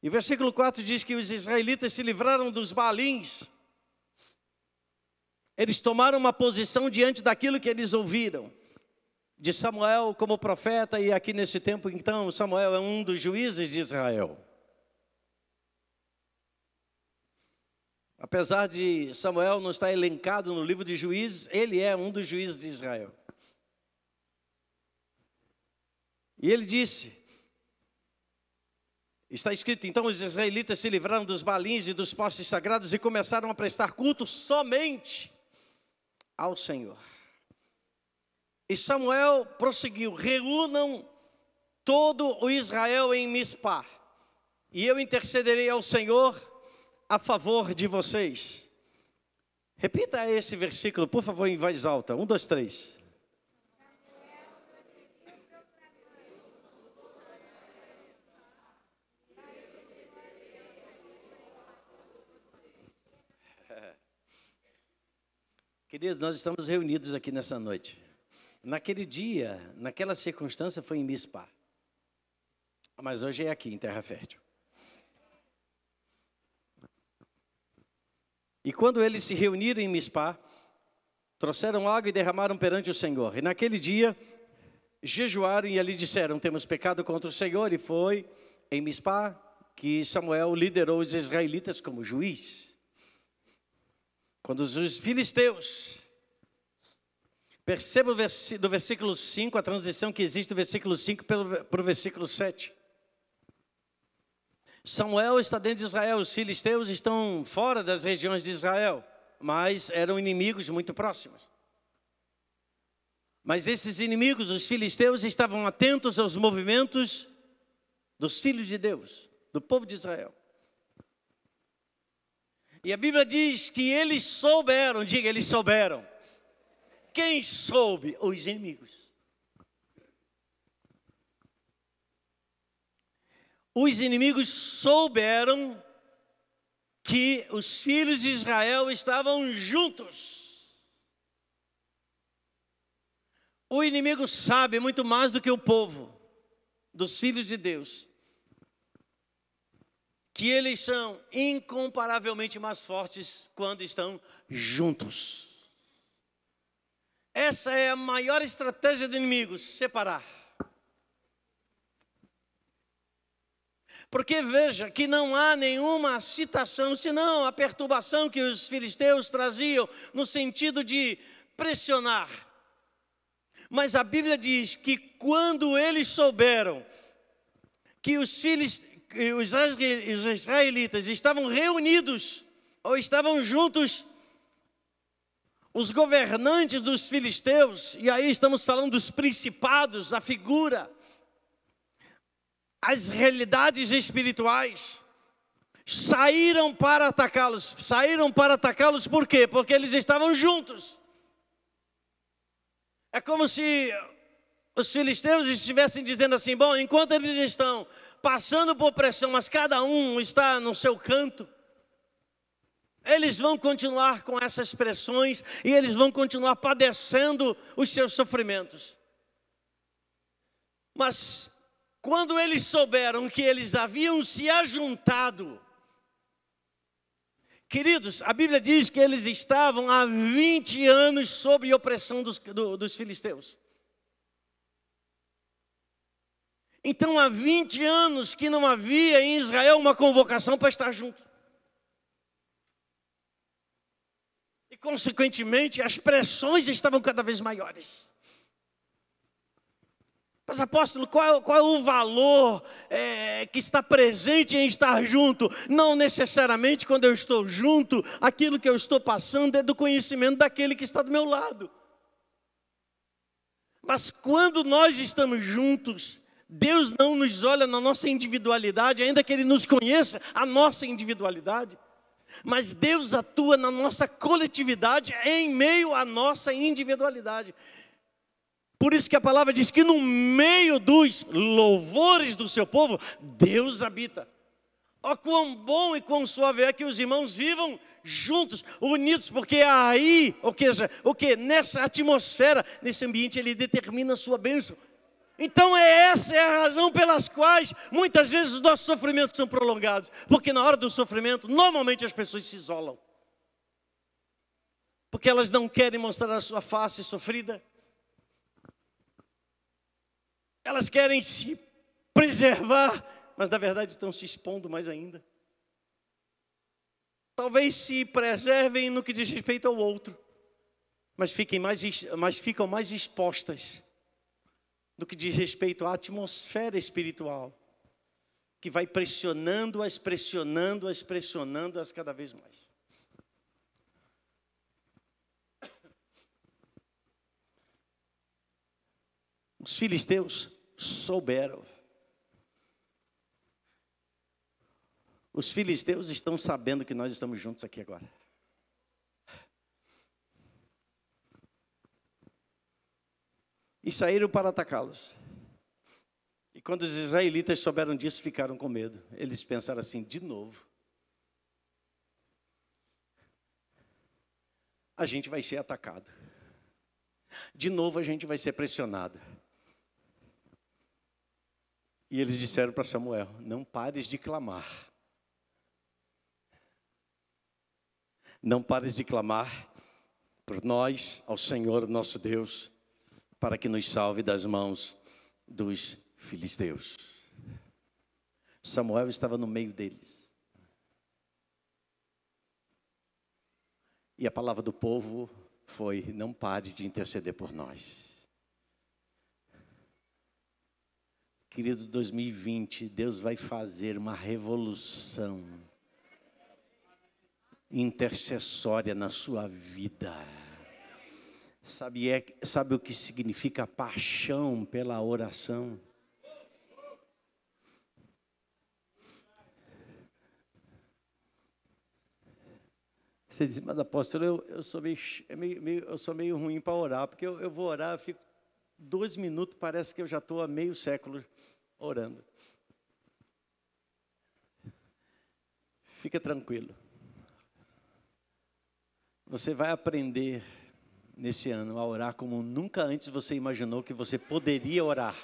E o versículo 4 diz que os israelitas se livraram dos Baalins. Eles tomaram uma posição diante daquilo que eles ouviram de Samuel como profeta, e aqui nesse tempo, então, Samuel é um dos juízes de Israel. Apesar de Samuel não estar elencado no livro de Juízes, ele é um dos juízes de Israel. E ele disse, está escrito, então os israelitas se livraram dos Baalins e dos postes sagrados e começaram a prestar culto somente ao Senhor. E Samuel prosseguiu: reúnam todo o Israel em Mispá, e eu intercederei ao Senhor a favor de vocês. Repita esse versículo, por favor, em voz alta. 1, 2, 3. Queridos, nós estamos reunidos aqui nessa noite. Naquele dia, naquela circunstância, foi em Mispá. Mas hoje é aqui, em Terra Fértil. E quando eles se reuniram em Mispá, trouxeram água e derramaram perante o Senhor. E naquele dia, jejuaram e ali disseram: temos pecado contra o Senhor. E foi em Mispá que Samuel liderou os israelitas como juiz. Quando os filisteus, perceba do versículo 5, a transição que existe do versículo 5 para o versículo 7. Samuel está dentro de Israel, os filisteus estão fora das regiões de Israel, mas eram inimigos muito próximos. Mas esses inimigos, os filisteus, estavam atentos aos movimentos dos filhos de Deus, do povo de Israel. E a Bíblia diz que eles souberam, diga, eles souberam. Quem soube? Os inimigos. Os inimigos souberam que os filhos de Israel estavam juntos. O inimigo sabe muito mais do que o povo dos filhos de Deus, que eles são incomparavelmente mais fortes quando estão juntos. Essa é a maior estratégia do inimigo, separar. Porque veja que não há nenhuma citação, senão a perturbação que os filisteus traziam no sentido de pressionar. Mas a Bíblia diz que quando eles souberam que os israelitas estavam reunidos, ou estavam juntos, os governantes dos filisteus, e aí estamos falando dos principados, a figura, as realidades espirituais, saíram para atacá-los. Saíram para atacá-los por quê? Porque eles estavam juntos. É como se os filisteus estivessem dizendo assim: bom, enquanto eles estão passando por pressão, mas cada um está no seu canto, eles vão continuar com essas pressões e eles vão continuar padecendo os seus sofrimentos. Mas quando eles souberam que eles haviam se ajuntado, Queridos, a Bíblia diz que eles estavam há 20 anos sob opressão dos filisteus. Então, há 20 anos que não havia em Israel uma convocação para estar junto. E, consequentemente, as pressões estavam cada vez maiores. Mas, apóstolo, qual é o valor que está presente em estar junto? Não necessariamente quando eu estou junto, aquilo que eu estou passando é do conhecimento daquele que está do meu lado. Mas quando nós estamos juntos, Deus não nos olha na nossa individualidade, ainda que Ele nos conheça a nossa individualidade. Mas Deus atua na nossa coletividade em meio à nossa individualidade. Por isso que a palavra diz que no meio dos louvores do seu povo, Deus habita. Ó, quão bom e quão suave é que os irmãos vivam juntos, unidos, porque aí, nessa atmosfera, nesse ambiente, Ele determina a sua bênção. Então essa é a razão pelas quais muitas vezes os nossos sofrimentos são prolongados. Porque na hora do sofrimento, normalmente as pessoas se isolam. Porque elas não querem mostrar a sua face sofrida. Elas querem se preservar, mas na verdade estão se expondo mais ainda. Talvez se preservem no que diz respeito ao outro, mas ficam mais expostas do que diz respeito à atmosfera espiritual, que vai pressionando-as cada vez mais. Os filisteus souberam. Os filisteus estão sabendo que nós estamos juntos aqui agora. E saíram para atacá-los. E quando os israelitas souberam disso, ficaram com medo. Eles pensaram assim, de novo. A gente vai ser atacado. De novo a gente vai ser pressionado. E eles disseram para Samuel, não pares de clamar. Não pares de clamar por nós, ao Senhor nosso Deus, para que nos salve das mãos dos filisteus. Samuel estava no meio deles. E a palavra do povo foi, não pare de interceder por nós. Querido 2020, Deus vai fazer uma revolução intercessória na sua vida. Sabe o que significa paixão pela oração? Você diz, mas apóstolo, eu sou meio ruim para orar, porque eu vou orar, eu fico 2 minutos, parece que eu já estou há meio século orando. Fica tranquilo. Você vai aprender nesse ano a orar como nunca antes você imaginou que você poderia orar.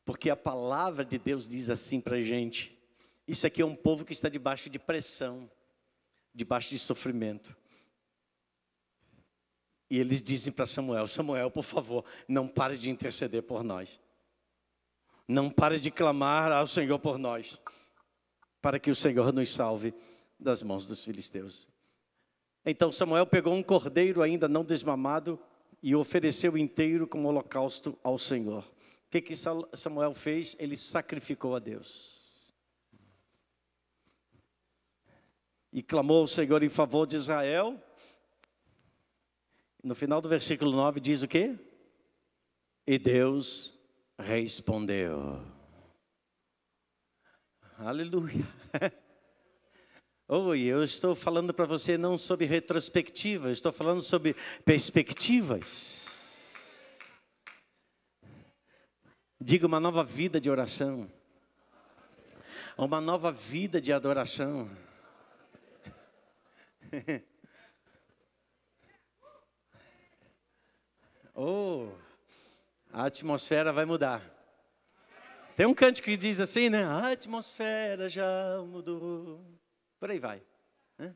Porque a palavra de Deus diz assim para a gente, isso aqui é um povo que está debaixo de pressão, debaixo de sofrimento. E eles dizem para Samuel, Samuel, por favor, não pare de interceder por nós. Não pare de clamar ao Senhor por nós, para que o Senhor nos salve das mãos dos filisteus. Então Samuel pegou um cordeiro ainda não desmamado e o ofereceu inteiro como holocausto ao Senhor. O que Samuel fez? Ele sacrificou a Deus. E clamou ao Senhor em favor de Israel. No final do versículo 9 diz o quê? E Deus respondeu. Aleluia. Oi, eu estou falando para você não sobre retrospectiva, estou falando sobre perspectivas. Diga uma nova vida de oração. Uma nova vida de adoração. Oh, a atmosfera vai mudar. Tem um cântico que diz assim, né? A atmosfera já mudou. Por aí vai. Né?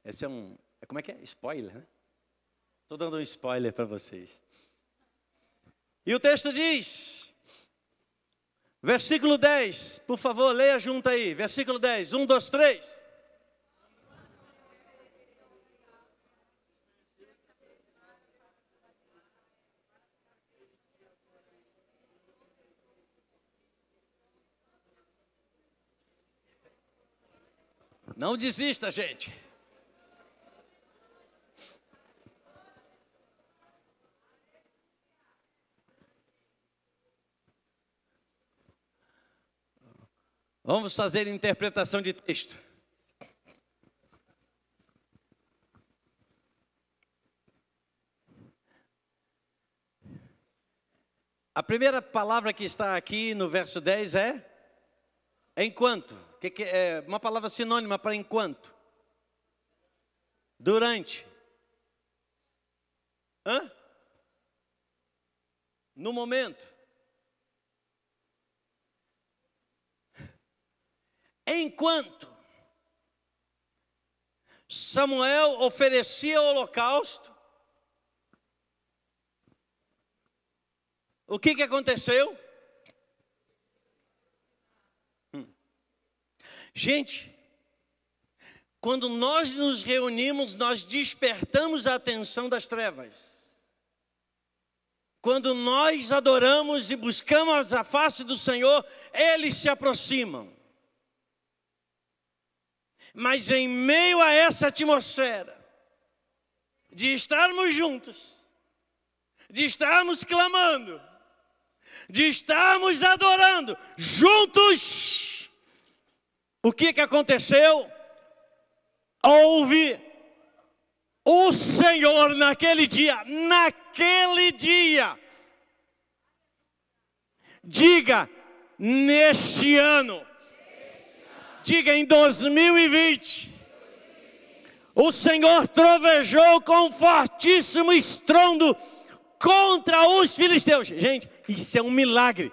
Esse é um... Como é que é? Spoiler, né? Estou dando um spoiler para vocês. E o texto diz... Versículo 10. Por favor, leia junto aí. Versículo 10. 1, 2, 3. Não desista, gente. Vamos fazer interpretação de texto. A primeira palavra que está aqui no verso 10 é enquanto. Que é uma palavra sinônima para enquanto. Durante. Hã? No momento. Enquanto Samuel oferecia o holocausto, o que aconteceu? Gente, quando nós nos reunimos, nós despertamos a atenção das trevas. Quando nós adoramos e buscamos a face do Senhor, eles se aproximam. Mas em meio a essa atmosfera, de estarmos juntos, de estarmos clamando, de estarmos adorando juntos, o que aconteceu? Houve o Senhor naquele dia, diga, neste ano, diga em 2020, o Senhor trovejou com fortíssimo estrondo contra os filisteus. Gente, isso é um milagre.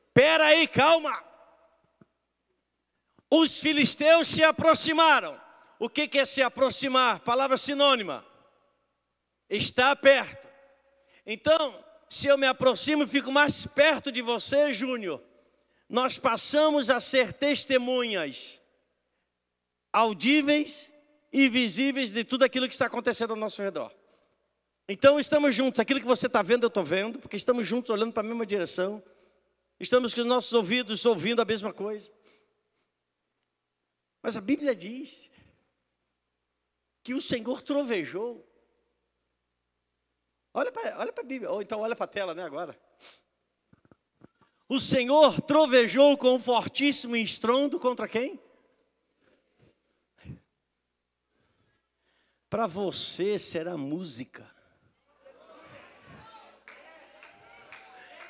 Espera aí, calma. Os filisteus se aproximaram. O que é se aproximar? Palavra sinônima. Está perto. Então, se eu me aproximo, fico mais perto de você, Júnior. Nós passamos a ser testemunhas audíveis e visíveis de tudo aquilo que está acontecendo ao nosso redor. Então, estamos juntos. Aquilo que você está vendo, eu estou vendo, porque estamos juntos olhando para a mesma direção. Estamos com os nossos ouvidos ouvindo a mesma coisa. Mas a Bíblia diz que o Senhor trovejou. Olha para a Bíblia, ou então olha para a tela, né, agora. O Senhor trovejou com um fortíssimo estrondo contra quem? Para você será música.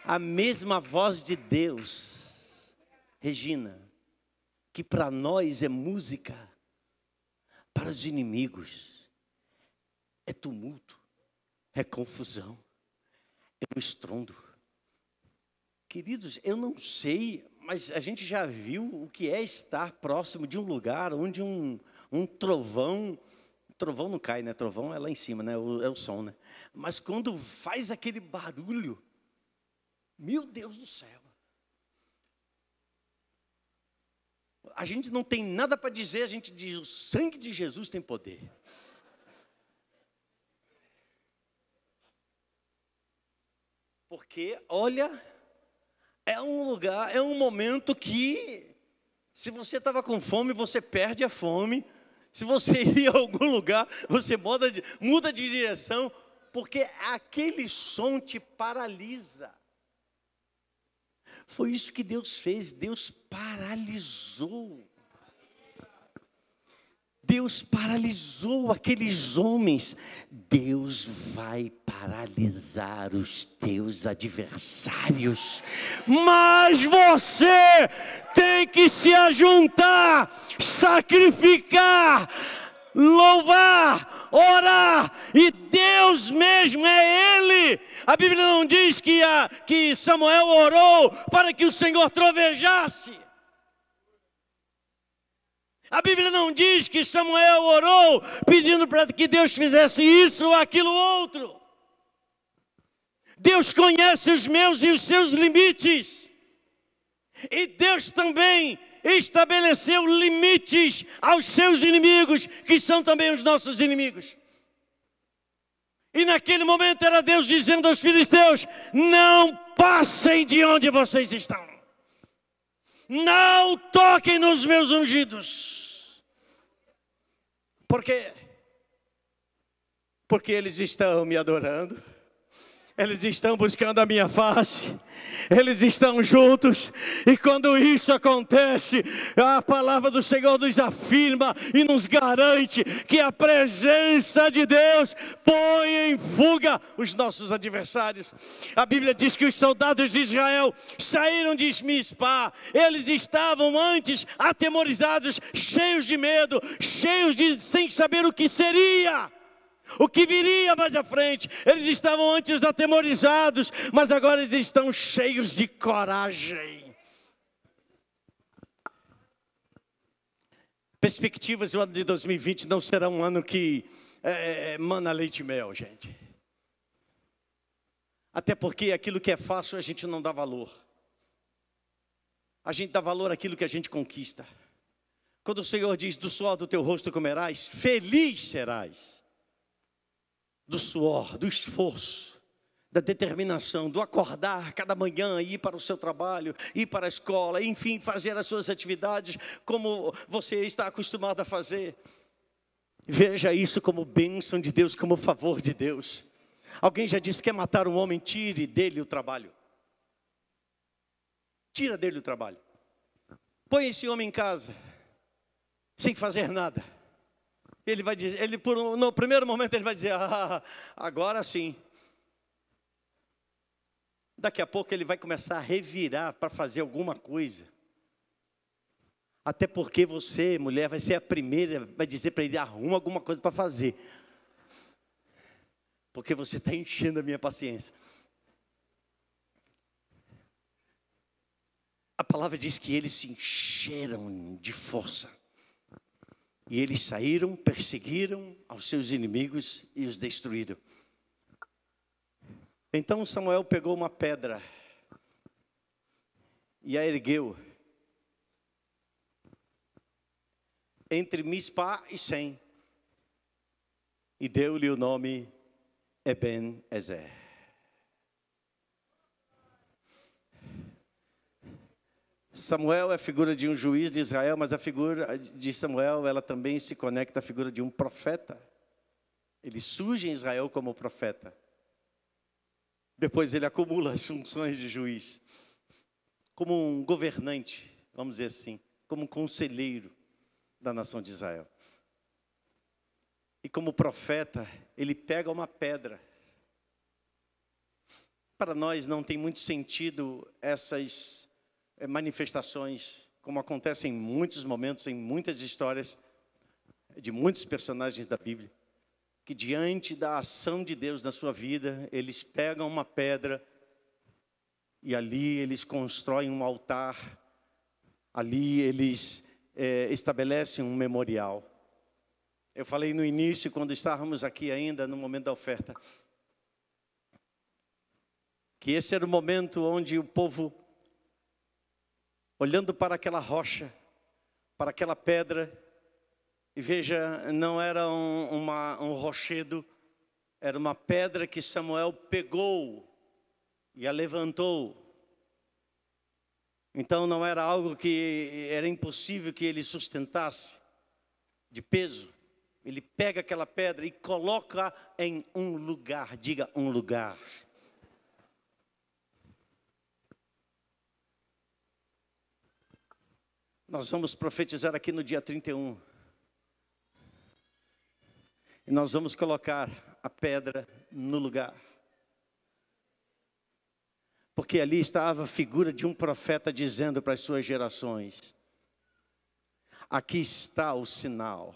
A mesma voz de Deus, Regina, que para nós é música, para os inimigos é tumulto, é confusão, é um estrondo. Queridos, eu não sei, mas a gente já viu o que é estar próximo de um lugar onde um trovão não cai, né? Trovão é lá em cima, né? É o som, né? Mas quando faz aquele barulho, meu Deus do céu. A gente não tem nada para dizer, a gente diz, o sangue de Jesus tem poder. Porque, olha, é um lugar, é um momento que, se você estava com fome, você perde a fome. Se você ia a algum lugar, você muda de direção, porque aquele som te paralisa. Foi isso que Deus fez, Deus paralisou. Deus paralisou aqueles homens. Deus vai paralisar os teus adversários. Mas você tem que se ajuntar, sacrificar, louvar, orar e Deus mesmo é Ele. A Bíblia não diz que Samuel orou para que o Senhor trovejasse. A Bíblia não diz que Samuel orou pedindo para que Deus fizesse isso ou aquilo outro. Deus conhece os meus e os seus limites. E Deus também estabeleceu limites aos seus inimigos, que são também os nossos inimigos. E naquele momento era Deus dizendo aos filisteus: não passem de onde vocês estão. Não toquem nos meus ungidos. Por quê? Porque eles estão me adorando. Eles estão buscando a minha face. Eles estão juntos. E quando isso acontece, a palavra do Senhor nos afirma e nos garante que a presença de Deus põe em fuga os nossos adversários. A Bíblia diz que os soldados de Israel saíram de Mispá. Eles estavam antes atemorizados, cheios de medo, sem saber o que seria, o que viria mais à frente. Eles estavam antes atemorizados, mas agora eles estão cheios de coragem. Perspectivas do ano de 2020 não será um ano que mana leite e mel, gente. Até porque aquilo que é fácil a gente não dá valor. A gente dá valor àquilo que a gente conquista. Quando o Senhor diz: do suor do teu rosto comerás, feliz serás. Do suor, do esforço, da determinação, do acordar cada manhã, ir para o seu trabalho, ir para a escola, enfim, fazer as suas atividades como você está acostumado a fazer. Veja isso como bênção de Deus, como favor de Deus. Alguém já disse: quer matar um homem, tire dele o trabalho. Tira dele o trabalho. Põe esse homem em casa, sem fazer nada. Ele vai dizer, no primeiro momento ele vai dizer: agora sim. Daqui a pouco ele vai começar a revirar para fazer alguma coisa. Até porque você, mulher, vai ser a primeira, vai dizer para ele: arruma alguma coisa para fazer. Porque você está enchendo a minha paciência. A palavra diz que eles se encheram de força. E eles saíram, perseguiram aos seus inimigos e os destruíram. Então Samuel pegou uma pedra e a ergueu entre Mispá e Sem, e deu-lhe o nome Eben-Ezer. Samuel é a figura de um juiz de Israel, mas a figura de Samuel, ela também se conecta à figura de um profeta. Ele surge em Israel como profeta. Depois ele acumula as funções de juiz, como um governante, vamos dizer assim, como um conselheiro da nação de Israel. E como profeta, ele pega uma pedra. Para nós não tem muito sentido essas manifestações, como acontecem em muitos momentos, em muitas histórias, de muitos personagens da Bíblia, que diante da ação de Deus na sua vida, eles pegam uma pedra e ali eles constroem um altar, ali eles estabelecem um memorial. Eu falei no início, quando estávamos aqui ainda no momento da oferta, que esse era o momento onde o povo, olhando para aquela rocha, para aquela pedra, e veja, não era um rochedo, era uma pedra que Samuel pegou e a levantou. Então não era algo que era impossível que ele sustentasse de peso. Ele pega aquela pedra e coloca em um lugar, diga um lugar. Nós vamos profetizar aqui no dia 31. E nós vamos colocar a pedra no lugar. Porque ali estava a figura de um profeta dizendo para as suas gerações: aqui está o sinal.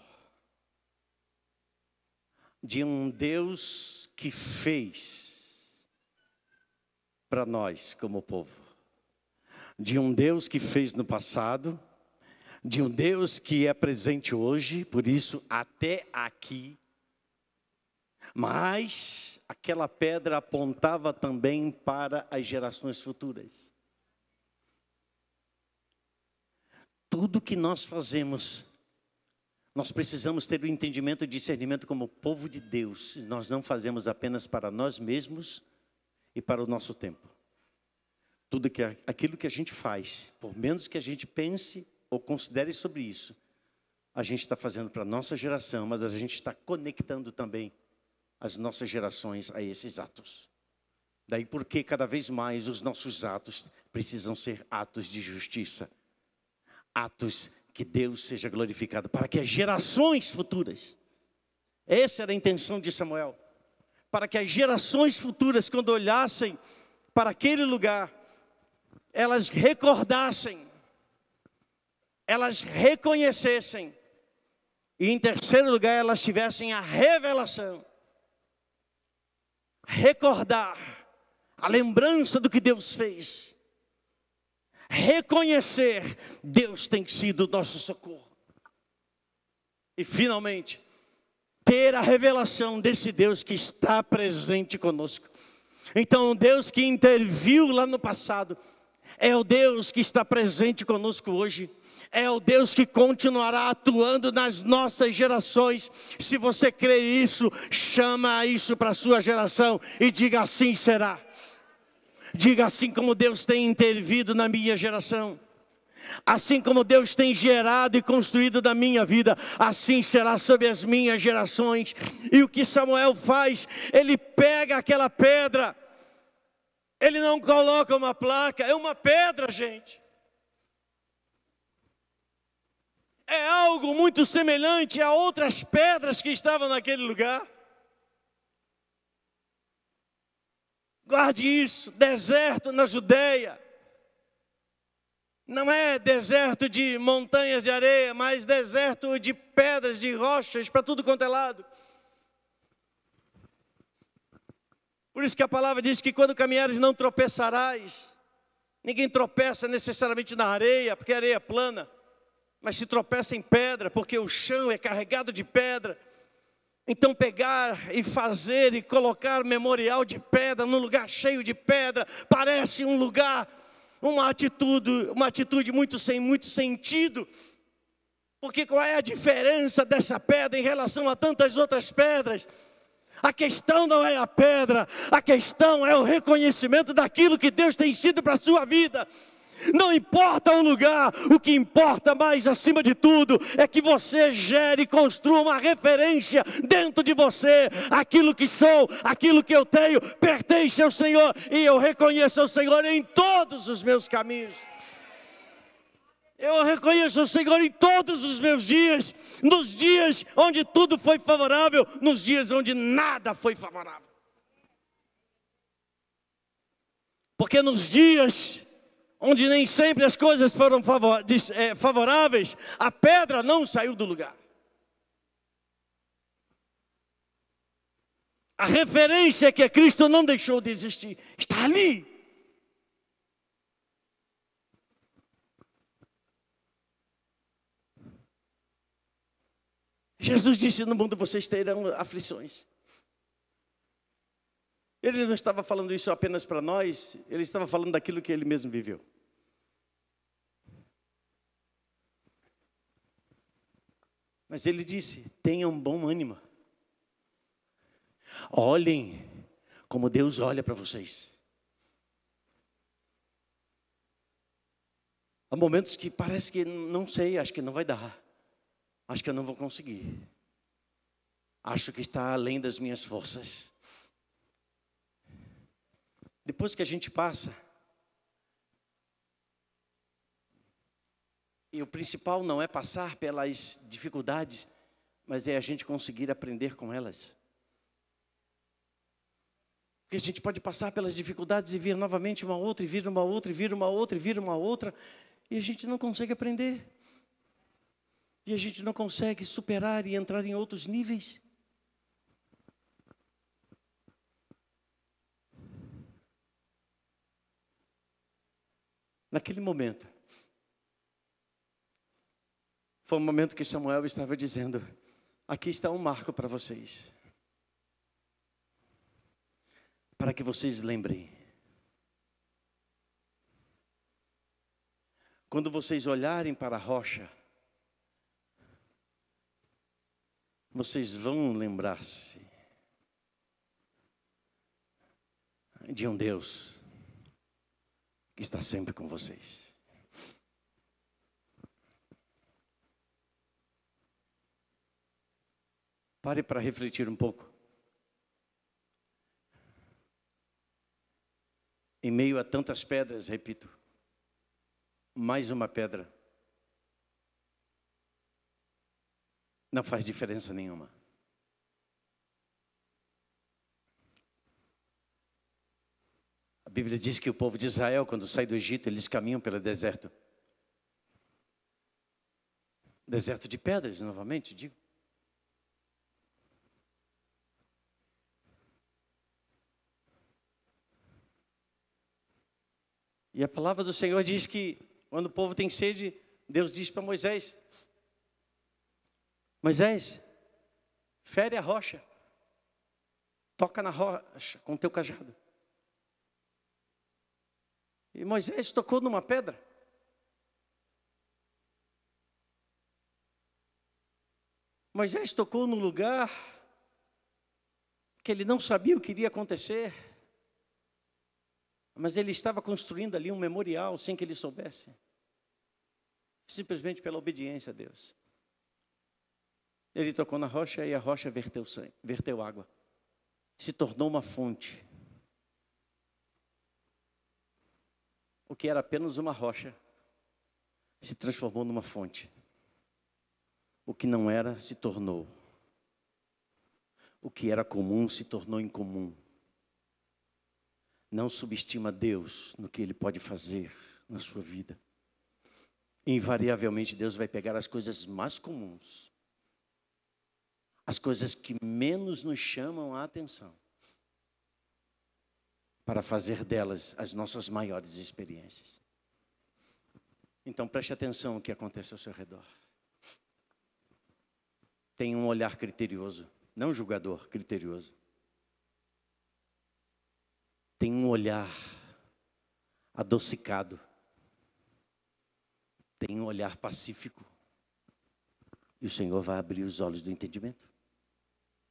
de um Deus que fez para nós como povo. De um Deus que fez no passado, de um Deus que é presente hoje, por isso até aqui. Mas aquela pedra apontava também para as gerações futuras. Tudo que nós fazemos, nós precisamos ter o entendimento e discernimento como povo de Deus. Nós não fazemos apenas para nós mesmos e para o nosso tempo. Aquilo que a gente faz, por menos que a gente pense ou considere sobre isso, a gente está fazendo para a nossa geração, mas a gente está conectando também as nossas gerações a esses atos. Daí porque cada vez mais os nossos atos precisam ser atos de justiça. Atos que Deus seja glorificado, para que as gerações futuras, essa era a intenção de Samuel, para que as gerações futuras, quando olhassem para aquele lugar, elas recordassem, elas reconhecessem, e em terceiro lugar, elas tivessem a revelação, recordar a lembrança do que Deus fez, reconhecer, Deus tem sido o nosso socorro. E finalmente, ter a revelação desse Deus que está presente conosco. Então, o Deus que interviu lá no passado, é o Deus que está presente conosco hoje. É o Deus que continuará atuando nas nossas gerações. Se você crê nisso, chama isso para a sua geração e diga: assim será. Diga: assim como Deus tem intervido na minha geração, assim como Deus tem gerado e construído na minha vida, assim será sobre as minhas gerações. E o que Samuel faz? Ele pega aquela pedra, ele não coloca uma placa, é uma pedra, gente. É algo muito semelhante a outras pedras que estavam naquele lugar. Guarde isso, deserto na Judeia. Não é deserto de montanhas de areia, mas deserto de pedras, de rochas, para tudo quanto é lado. Por isso que a palavra diz que quando caminhares não tropeçarás. Ninguém tropeça necessariamente na areia, porque a areia é plana. Mas se tropeça em pedra, porque o chão é carregado de pedra. Então pegar e fazer e colocar memorial de pedra num lugar cheio de pedra, parece um lugar, uma atitude muito sem muito sentido. Porque qual é a diferença dessa pedra em relação a tantas outras pedras? A questão não é a pedra, a questão é o reconhecimento daquilo que Deus tem sido para a sua vida. Não importa o lugar, o que importa mais acima de tudo é que você gere e construa uma referência dentro de você. Aquilo que sou, aquilo que eu tenho, pertence ao Senhor, e eu reconheço ao Senhor em todos os meus caminhos. Eu reconheço o Senhor em todos os meus dias, nos dias onde tudo foi favorável, nos dias onde nada foi favorável. Porque nos dias onde nem sempre as coisas foram favoráveis, a pedra não saiu do lugar. A referência é que Cristo não deixou de existir, está ali. Jesus disse: no mundo vocês terão aflições. Ele não estava falando isso apenas para nós, ele estava falando daquilo que ele mesmo viveu. Mas ele disse: tenham bom ânimo. Olhem como Deus olha para vocês. Há momentos que parece que não sei, acho que não vai dar. Acho que eu não vou conseguir. Acho que está além das minhas forças. Depois que a gente passa, e o principal não é passar pelas dificuldades, mas é a gente conseguir aprender com elas. Porque a gente pode passar pelas dificuldades e vir novamente uma outra, e vir uma outra, e vir uma outra, e vir uma outra, e a gente não consegue aprender. E a gente não consegue superar e entrar em outros níveis. Naquele momento, foi um momento que Samuel estava dizendo: aqui está um marco para vocês, para que vocês lembrem. Quando vocês olharem para a rocha, vocês vão lembrar-se de um Deus que está sempre com vocês. Pare para refletir um pouco. Em meio a tantas pedras, repito, mais uma pedra não faz diferença nenhuma. A Bíblia diz que o povo de Israel, quando sai do Egito, eles caminham pelo deserto. Deserto de pedras, novamente, digo. E a palavra do Senhor diz que quando o povo tem sede, Deus diz para Moisés: Moisés, fere a rocha, toca na rocha com o teu cajado. E Moisés tocou numa pedra. Moisés tocou num lugar que ele não sabia o que iria acontecer. Mas ele estava construindo ali um memorial sem que ele soubesse. Simplesmente pela obediência a Deus. Ele tocou na rocha e a rocha verteu sangue, verteu água. Se tornou uma fonte. O que era apenas uma rocha se transformou numa fonte. O que não era se tornou. O que era comum se tornou incomum. Não subestima Deus no que Ele pode fazer na sua vida. Invariavelmente Deus vai pegar as coisas mais comuns, as coisas que menos nos chamam a atenção, para fazer delas as nossas maiores experiências. Então preste atenção no que acontece ao seu redor. Tenha um olhar criterioso, não julgador, criterioso. Tem um olhar adocicado. Tem um olhar pacífico. E o Senhor vai abrir os olhos do entendimento,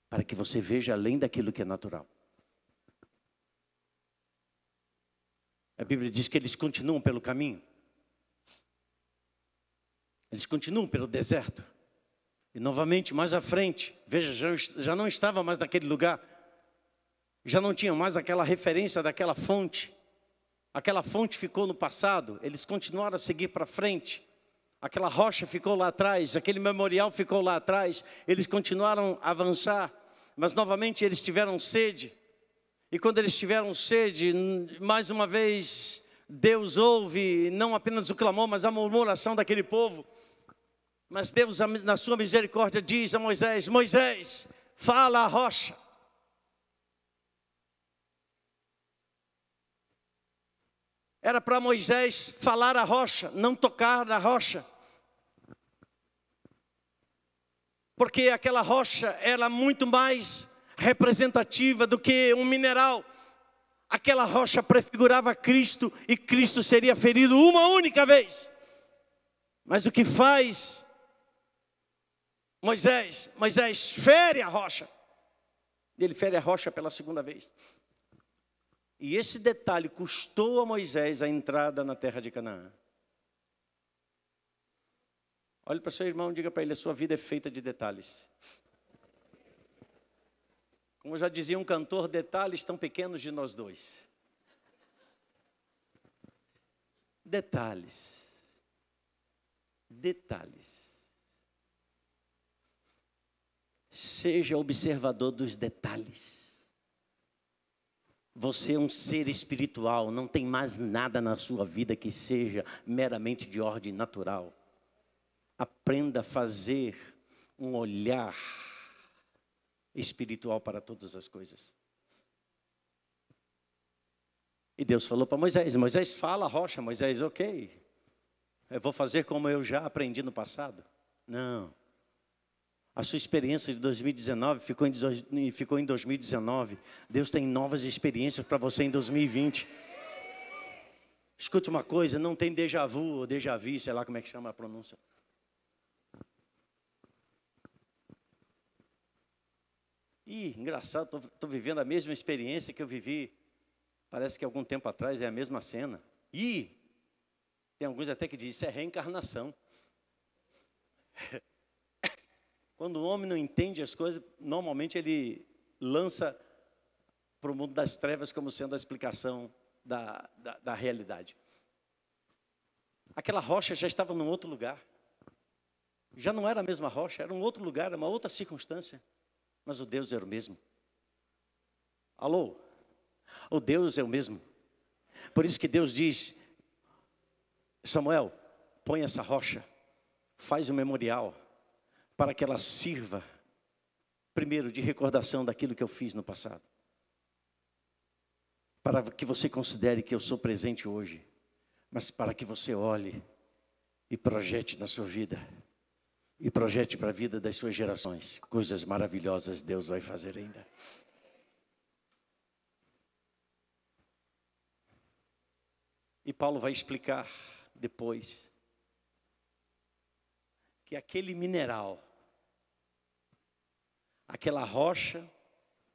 para que você veja além daquilo que é natural. A Bíblia diz que eles continuam pelo caminho. Eles continuam pelo deserto. E novamente, mais à frente, veja, já não estava mais naquele lugar. Já não tinha mais aquela referência daquela fonte. Aquela fonte ficou no passado, eles continuaram a seguir para frente. Aquela rocha ficou lá atrás, aquele memorial ficou lá atrás. Eles continuaram a avançar, mas novamente eles tiveram sede. E quando eles tiveram sede, mais uma vez, Deus ouve não apenas o clamor, mas a murmuração daquele povo. Mas Deus, na sua misericórdia, diz a Moisés: Moisés, fala à rocha. Era para Moisés falar à rocha, não tocar na rocha. Porque aquela rocha era muito mais representativa do que um mineral. Aquela rocha prefigurava Cristo e Cristo seria ferido uma única vez. Mas o que faz Moisés? Moisés fere a rocha. Ele fere a rocha pela segunda vez. E esse detalhe custou a Moisés a entrada na terra de Canaã. Olhe para seu irmão e diga para ele: a sua vida é feita de detalhes. Como já dizia um cantor, detalhes tão pequenos de nós dois. Detalhes. Detalhes. Seja observador dos detalhes. Você é um ser espiritual, não tem mais nada na sua vida que seja meramente de ordem natural. Aprenda a fazer um olhar espiritual para todas as coisas. E Deus falou para Moisés, Moisés fala a rocha, Moisés, ok, eu vou fazer como eu já aprendi no passado. Não, a sua experiência de 2019 ficou em 2019, Deus tem novas experiências para você em 2020. Escute uma coisa, não tem déjà vu ou déjà vu, sei lá como é que chama a pronúncia. Engraçado, estou vivendo a mesma experiência que eu vivi, parece que algum tempo atrás, é a mesma cena. Tem alguns até que dizem, isso é reencarnação. Quando o homem não entende as coisas, normalmente ele lança para o mundo das trevas como sendo a explicação da realidade. Aquela rocha já estava num outro lugar. Já não era a mesma rocha, era um outro lugar, uma outra circunstância. Mas o Deus era o mesmo. Alô? O Deus é o mesmo. Por isso que Deus diz, Samuel, põe essa rocha, faz um memorial, para que ela sirva, primeiro, de recordação daquilo que eu fiz no passado. Para que você considere que eu sou presente hoje, mas para que você olhe e projete na sua vida. E projete para a vida das suas gerações. Coisas maravilhosas Deus vai fazer ainda. E Paulo vai explicar depois que aquele mineral, aquela rocha,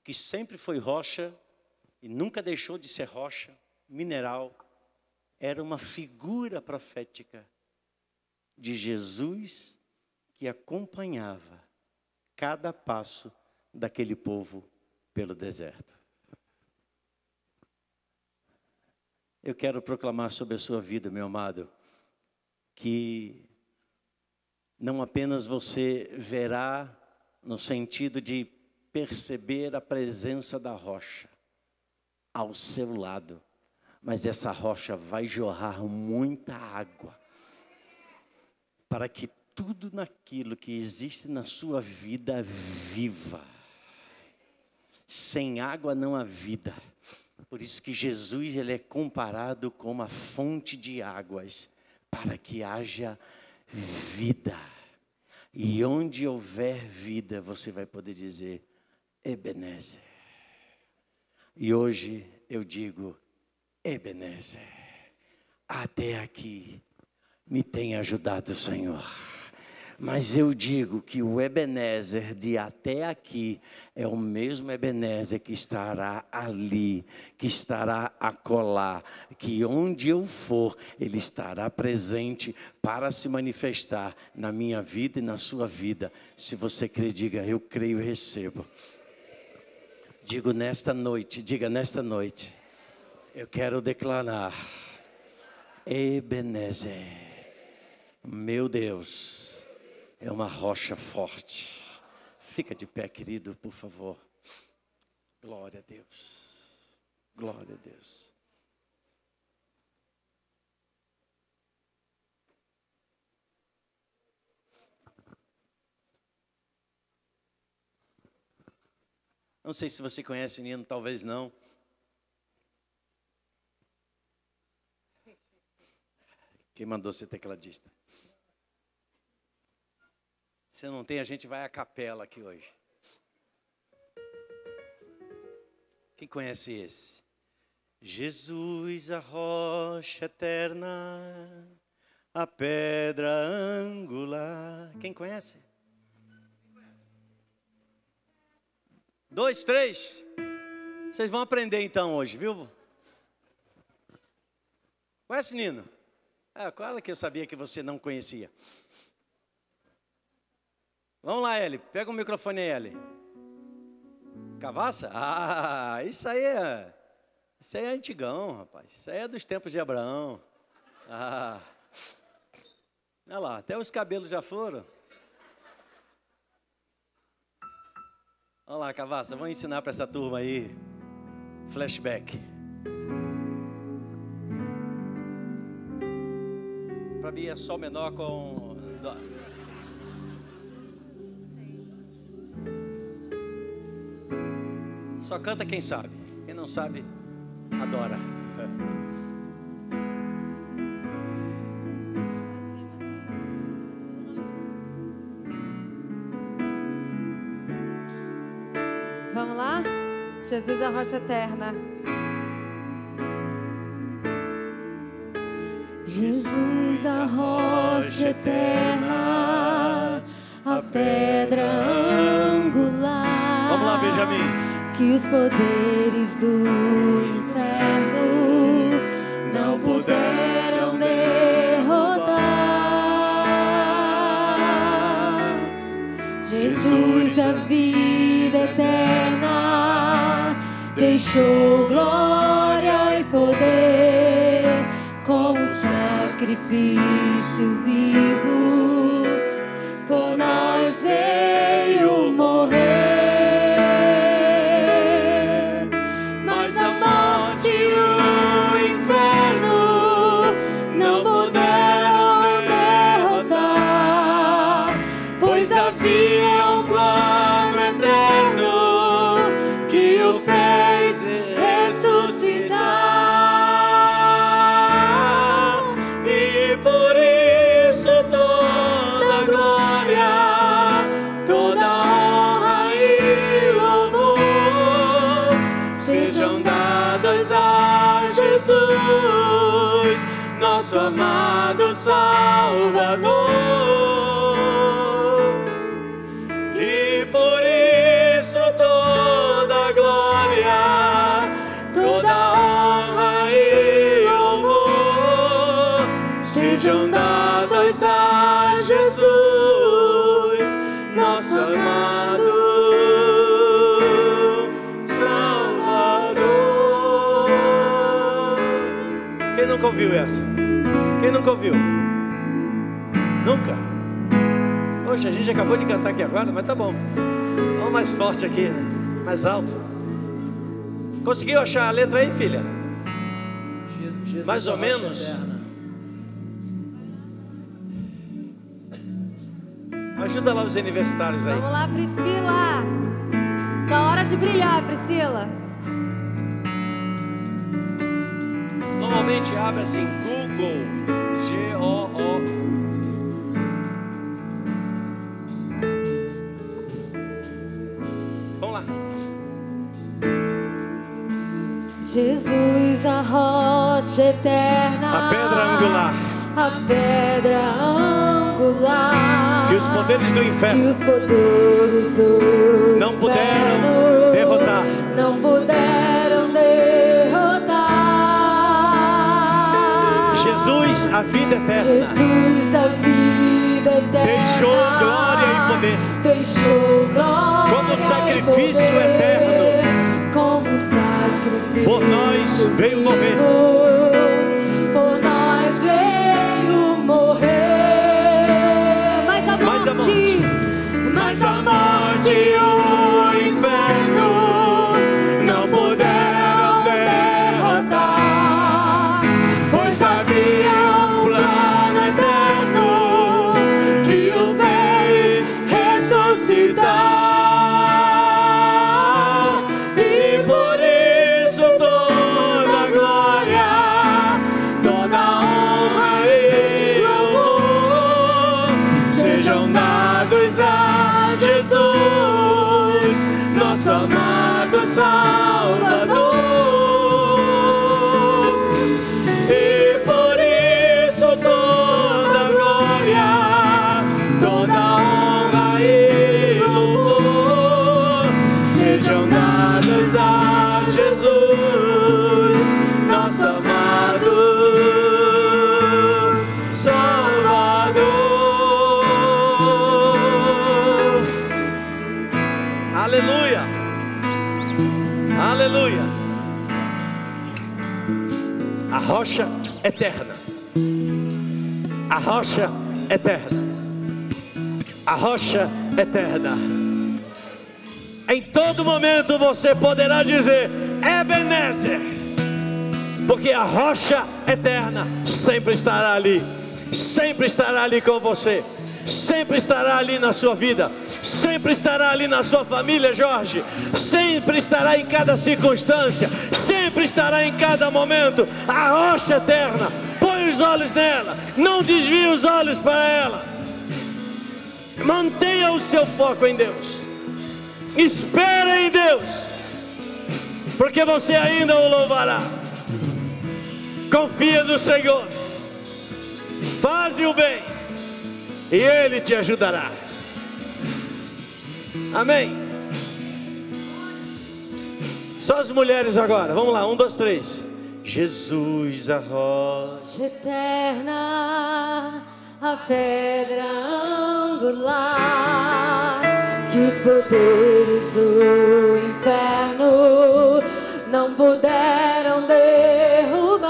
que sempre foi rocha e nunca deixou de ser rocha, mineral, era uma figura profética de Jesus que acompanhava cada passo daquele povo pelo deserto. Eu quero proclamar sobre a sua vida, meu amado, que não apenas você verá no sentido de perceber a presença da rocha ao seu lado, mas essa rocha vai jorrar muita água para que tudo naquilo que existe na sua vida viva. Sem água não há vida. Por isso que Jesus ele é comparado com uma fonte de águas, para que haja vida. E onde houver vida, você vai poder dizer, Ebenezer. E hoje eu digo, Ebenezer, até aqui me tem ajudado o Senhor. Mas eu digo que o Ebenezer de até aqui é o mesmo Ebenezer que estará ali, que estará acolá, que onde eu for, Ele estará presente para se manifestar na minha vida e na sua vida. Se você crê, diga, eu creio e recebo. Diga nesta noite, eu quero declarar, Ebenezer, meu Deus, é uma rocha forte. Fica de pé, querido, por favor. Glória a Deus. Glória a Deus. Não sei se você conhece Nino, talvez não. Quem mandou ser tecladista? Se não tem, a gente vai à capela aqui hoje. Quem conhece esse? Jesus, a rocha eterna, a pedra angular. Quem conhece? 2, 3. Vocês vão aprender então hoje, viu? Conhece, Nino? Claro que eu sabia que você não conhecia. Vamos lá, Eli. Pega o microfone aí, Eli. Cavassa? Isso aí é antigão, rapaz. Isso aí é dos tempos de Abraão. Olha lá, até os cabelos já foram. Olha lá, Cavassa, vamos ensinar para essa turma aí. Flashback. Para mim é sol menor com... Só canta quem sabe. Quem não sabe, adora. Vamos lá? Jesus, a rocha eterna. Jesus, a rocha eterna, a pedra angular. Vamos lá, Benjamin. Que os poderes do inferno não puderam derrotar. Jesus, a vida eterna, deixou glória e poder como sacrifício vivo, por nós veio morrer. Mas a morte e o inferno não puderam derrotar, pois havia um plano eterno que o fez ressuscitar. E por isso toda glória, toda honra e louvor sejam dadas a Jesus, nosso amado Salvador. E por isso toda glória, toda honra e louvor sejam dadas a Jesus, nosso amado Salvador. Quem nunca ouviu essa? Quem nunca ouviu? Nunca? Poxa, a gente acabou de cantar aqui agora, mas tá bom. Vamos mais forte aqui, né? Mais alto. Conseguiu achar a letra aí, filha? Jesus, Mais ou a rocha menos? eterna. Ajuda lá os universitários aí. Vamos lá, Priscila. Tá hora de brilhar, Priscila. Normalmente abre assim, Google, G-O-O. Vamos lá. Jesus, a rocha eterna, A pedra angular, a pedra angular, que os poderes do que inferno os poderes do não puderam inferno derrotar. não puderam derrotar. Jesus, a vida eterna, Jesus, a vida eterna, deixou glória e poder, deixou glória como sacrifício e poder, eterno, como sacrifício por nós veio morrer. por nós veio morrer. Mas a morte e o inferno não puderam derrotar, pois havia um plano eterno que o fez ressuscitar. E por isso toda glória, toda honra e louvor sejam dados a Jesus, nosso amado Salvador. E por isso toda glória, toda honra e louvor sejam dados a Jesus, nosso amado Salvador. Aleluia, aleluia. A rocha eterna, a rocha eterna, a rocha eterna. Em todo momento você poderá dizer Ebenezer, porque a rocha eterna sempre estará ali com você, sempre estará ali na sua vida. sempre estará ali na sua família, Jorge, sempre estará em cada circunstância, sempre estará em cada momento. A rocha eterna, põe os olhos nela, não desvie os olhos para ela, mantenha o seu foco em Deus, espere em Deus, porque você ainda o louvará. Confia no Senhor, faze o bem e Ele te ajudará. Amém. Só as mulheres agora, vamos lá, 1, 2, 3. Jesus, a rocha eterna, a pedra angular, que os poderes do inferno não puderam derrubar.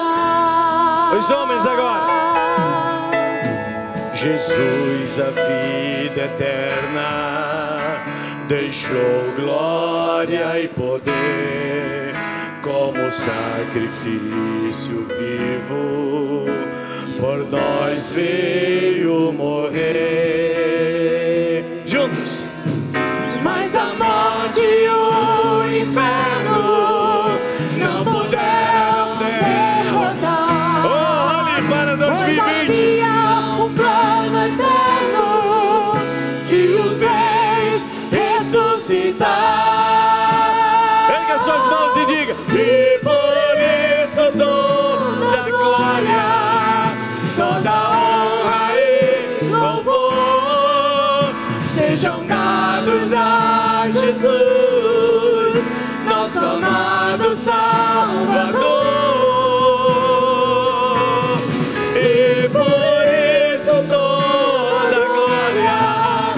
Os homens agora. Jesus, a vida eterna, deixou glória e poder, como sacrifício vivo, por nós veio morrer. Juntos. Mas a morte e o inferno não puderam derrotar. Oh, olhe para 2020. Um plano eterno que o fez ressuscitar. Erga suas mãos e diga: e por isso toda glória, toda honra e louvor Sejam dados a Jesus, nosso amado Salvador. E por isso toda glória,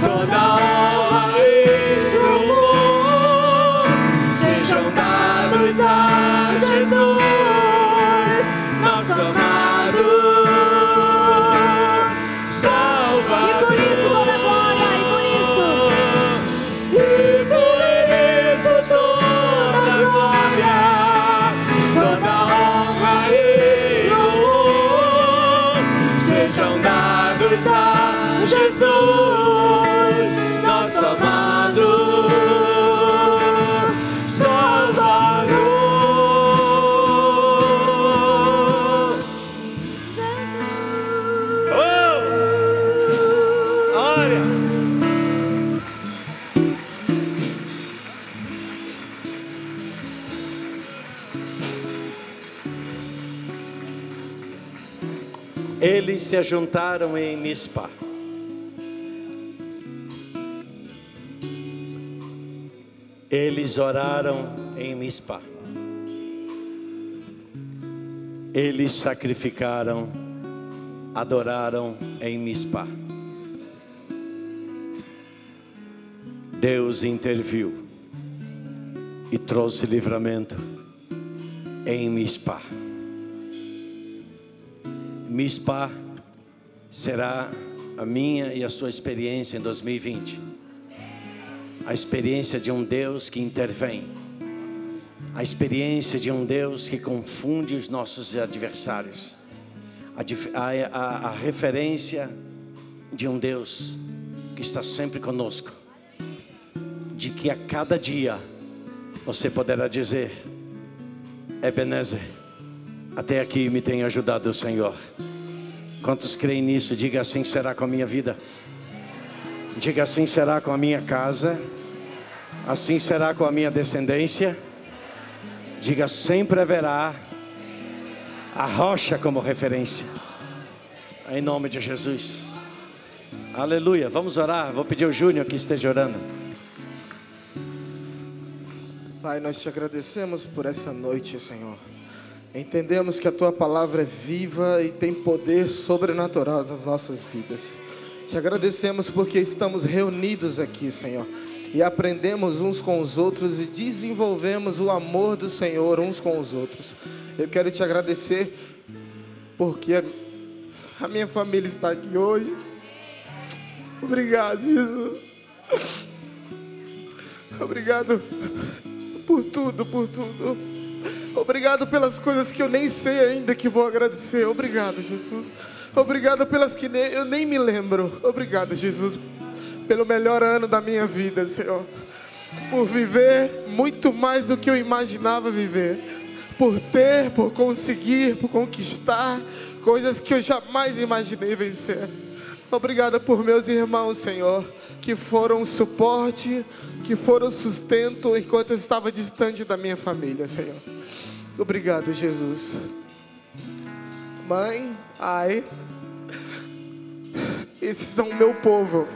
toda honra e louvor Sejam dados a Jesus, nosso amado Salvador. E por isso toda glória, e por isso. E por isso toda glória, toda honra e louvor Sejam dados a Jesus, nosso amado Salvador. Oh! Olha! Eles se ajuntaram em Mispa. Eles oraram em Mispa. Eles sacrificaram, adoraram em Mispa. Deus interviu e trouxe livramento em Mispa. Mispa será a minha e a sua experiência em 2020. A experiência de um Deus que intervém. A experiência de um Deus que confunde os nossos adversários. A referência de um Deus que está sempre conosco. De que a cada dia você poderá dizer: Ebenezer, até aqui me tem ajudado o Senhor. Quantos creem nisso? Diga: assim será com a minha vida. Diga: assim será com a minha casa. Assim será com a minha descendência. Diga: sempre haverá a rocha como referência. Em nome de Jesus. Aleluia. Vamos orar. Vou pedir ao Júnior que esteja orando. Pai, nós te agradecemos por essa noite, Senhor. Entendemos que a Tua palavra é viva e tem poder sobrenatural nas nossas vidas. Te agradecemos porque estamos reunidos aqui, Senhor, e aprendemos uns com os outros e desenvolvemos o amor do Senhor uns com os outros. Eu quero te agradecer porque a minha família está aqui hoje. Obrigado, Jesus. Obrigado por tudo, por tudo. Obrigado pelas coisas que eu nem sei ainda que vou agradecer. Obrigado, Jesus. Obrigado pelas que eu nem me lembro. Obrigado, Jesus, pelo melhor ano da minha vida, Senhor. Por viver muito mais do que eu imaginava viver. Por ter, por conseguir, por conquistar coisas que eu jamais imaginei vencer. Obrigado por meus irmãos, Senhor, que foram suporte, que foram sustento enquanto eu estava distante da minha família, Senhor. Obrigado, Jesus. Mãe, ai, esses são o meu povo.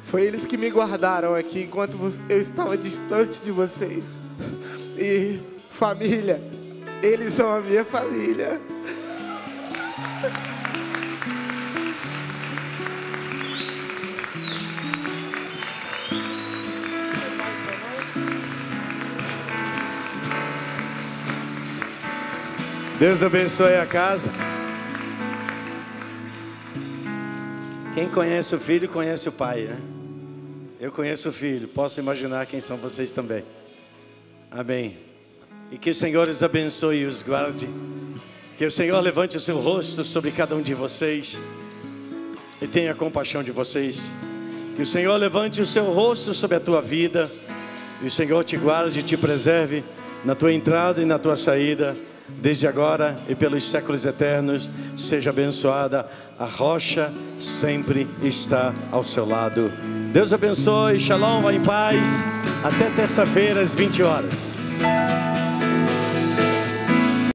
Foi eles que me guardaram aqui enquanto eu estava distante de vocês. E família, eles são a minha família. Deus abençoe a casa. Quem conhece o filho, conhece o pai, né? Eu conheço o filho, posso imaginar quem são vocês também. Amém. E que o Senhor os abençoe e os guarde. Que o Senhor levante o seu rosto sobre cada um de vocês e tenha compaixão de vocês. Que o Senhor levante o seu rosto sobre a tua vida e o Senhor te guarde e te preserve na tua entrada e na tua saída, desde agora e pelos séculos eternos. Seja abençoada. A rocha sempre está ao seu lado. Deus abençoe. Shalom, vá em paz. Até terça-feira às 20 horas.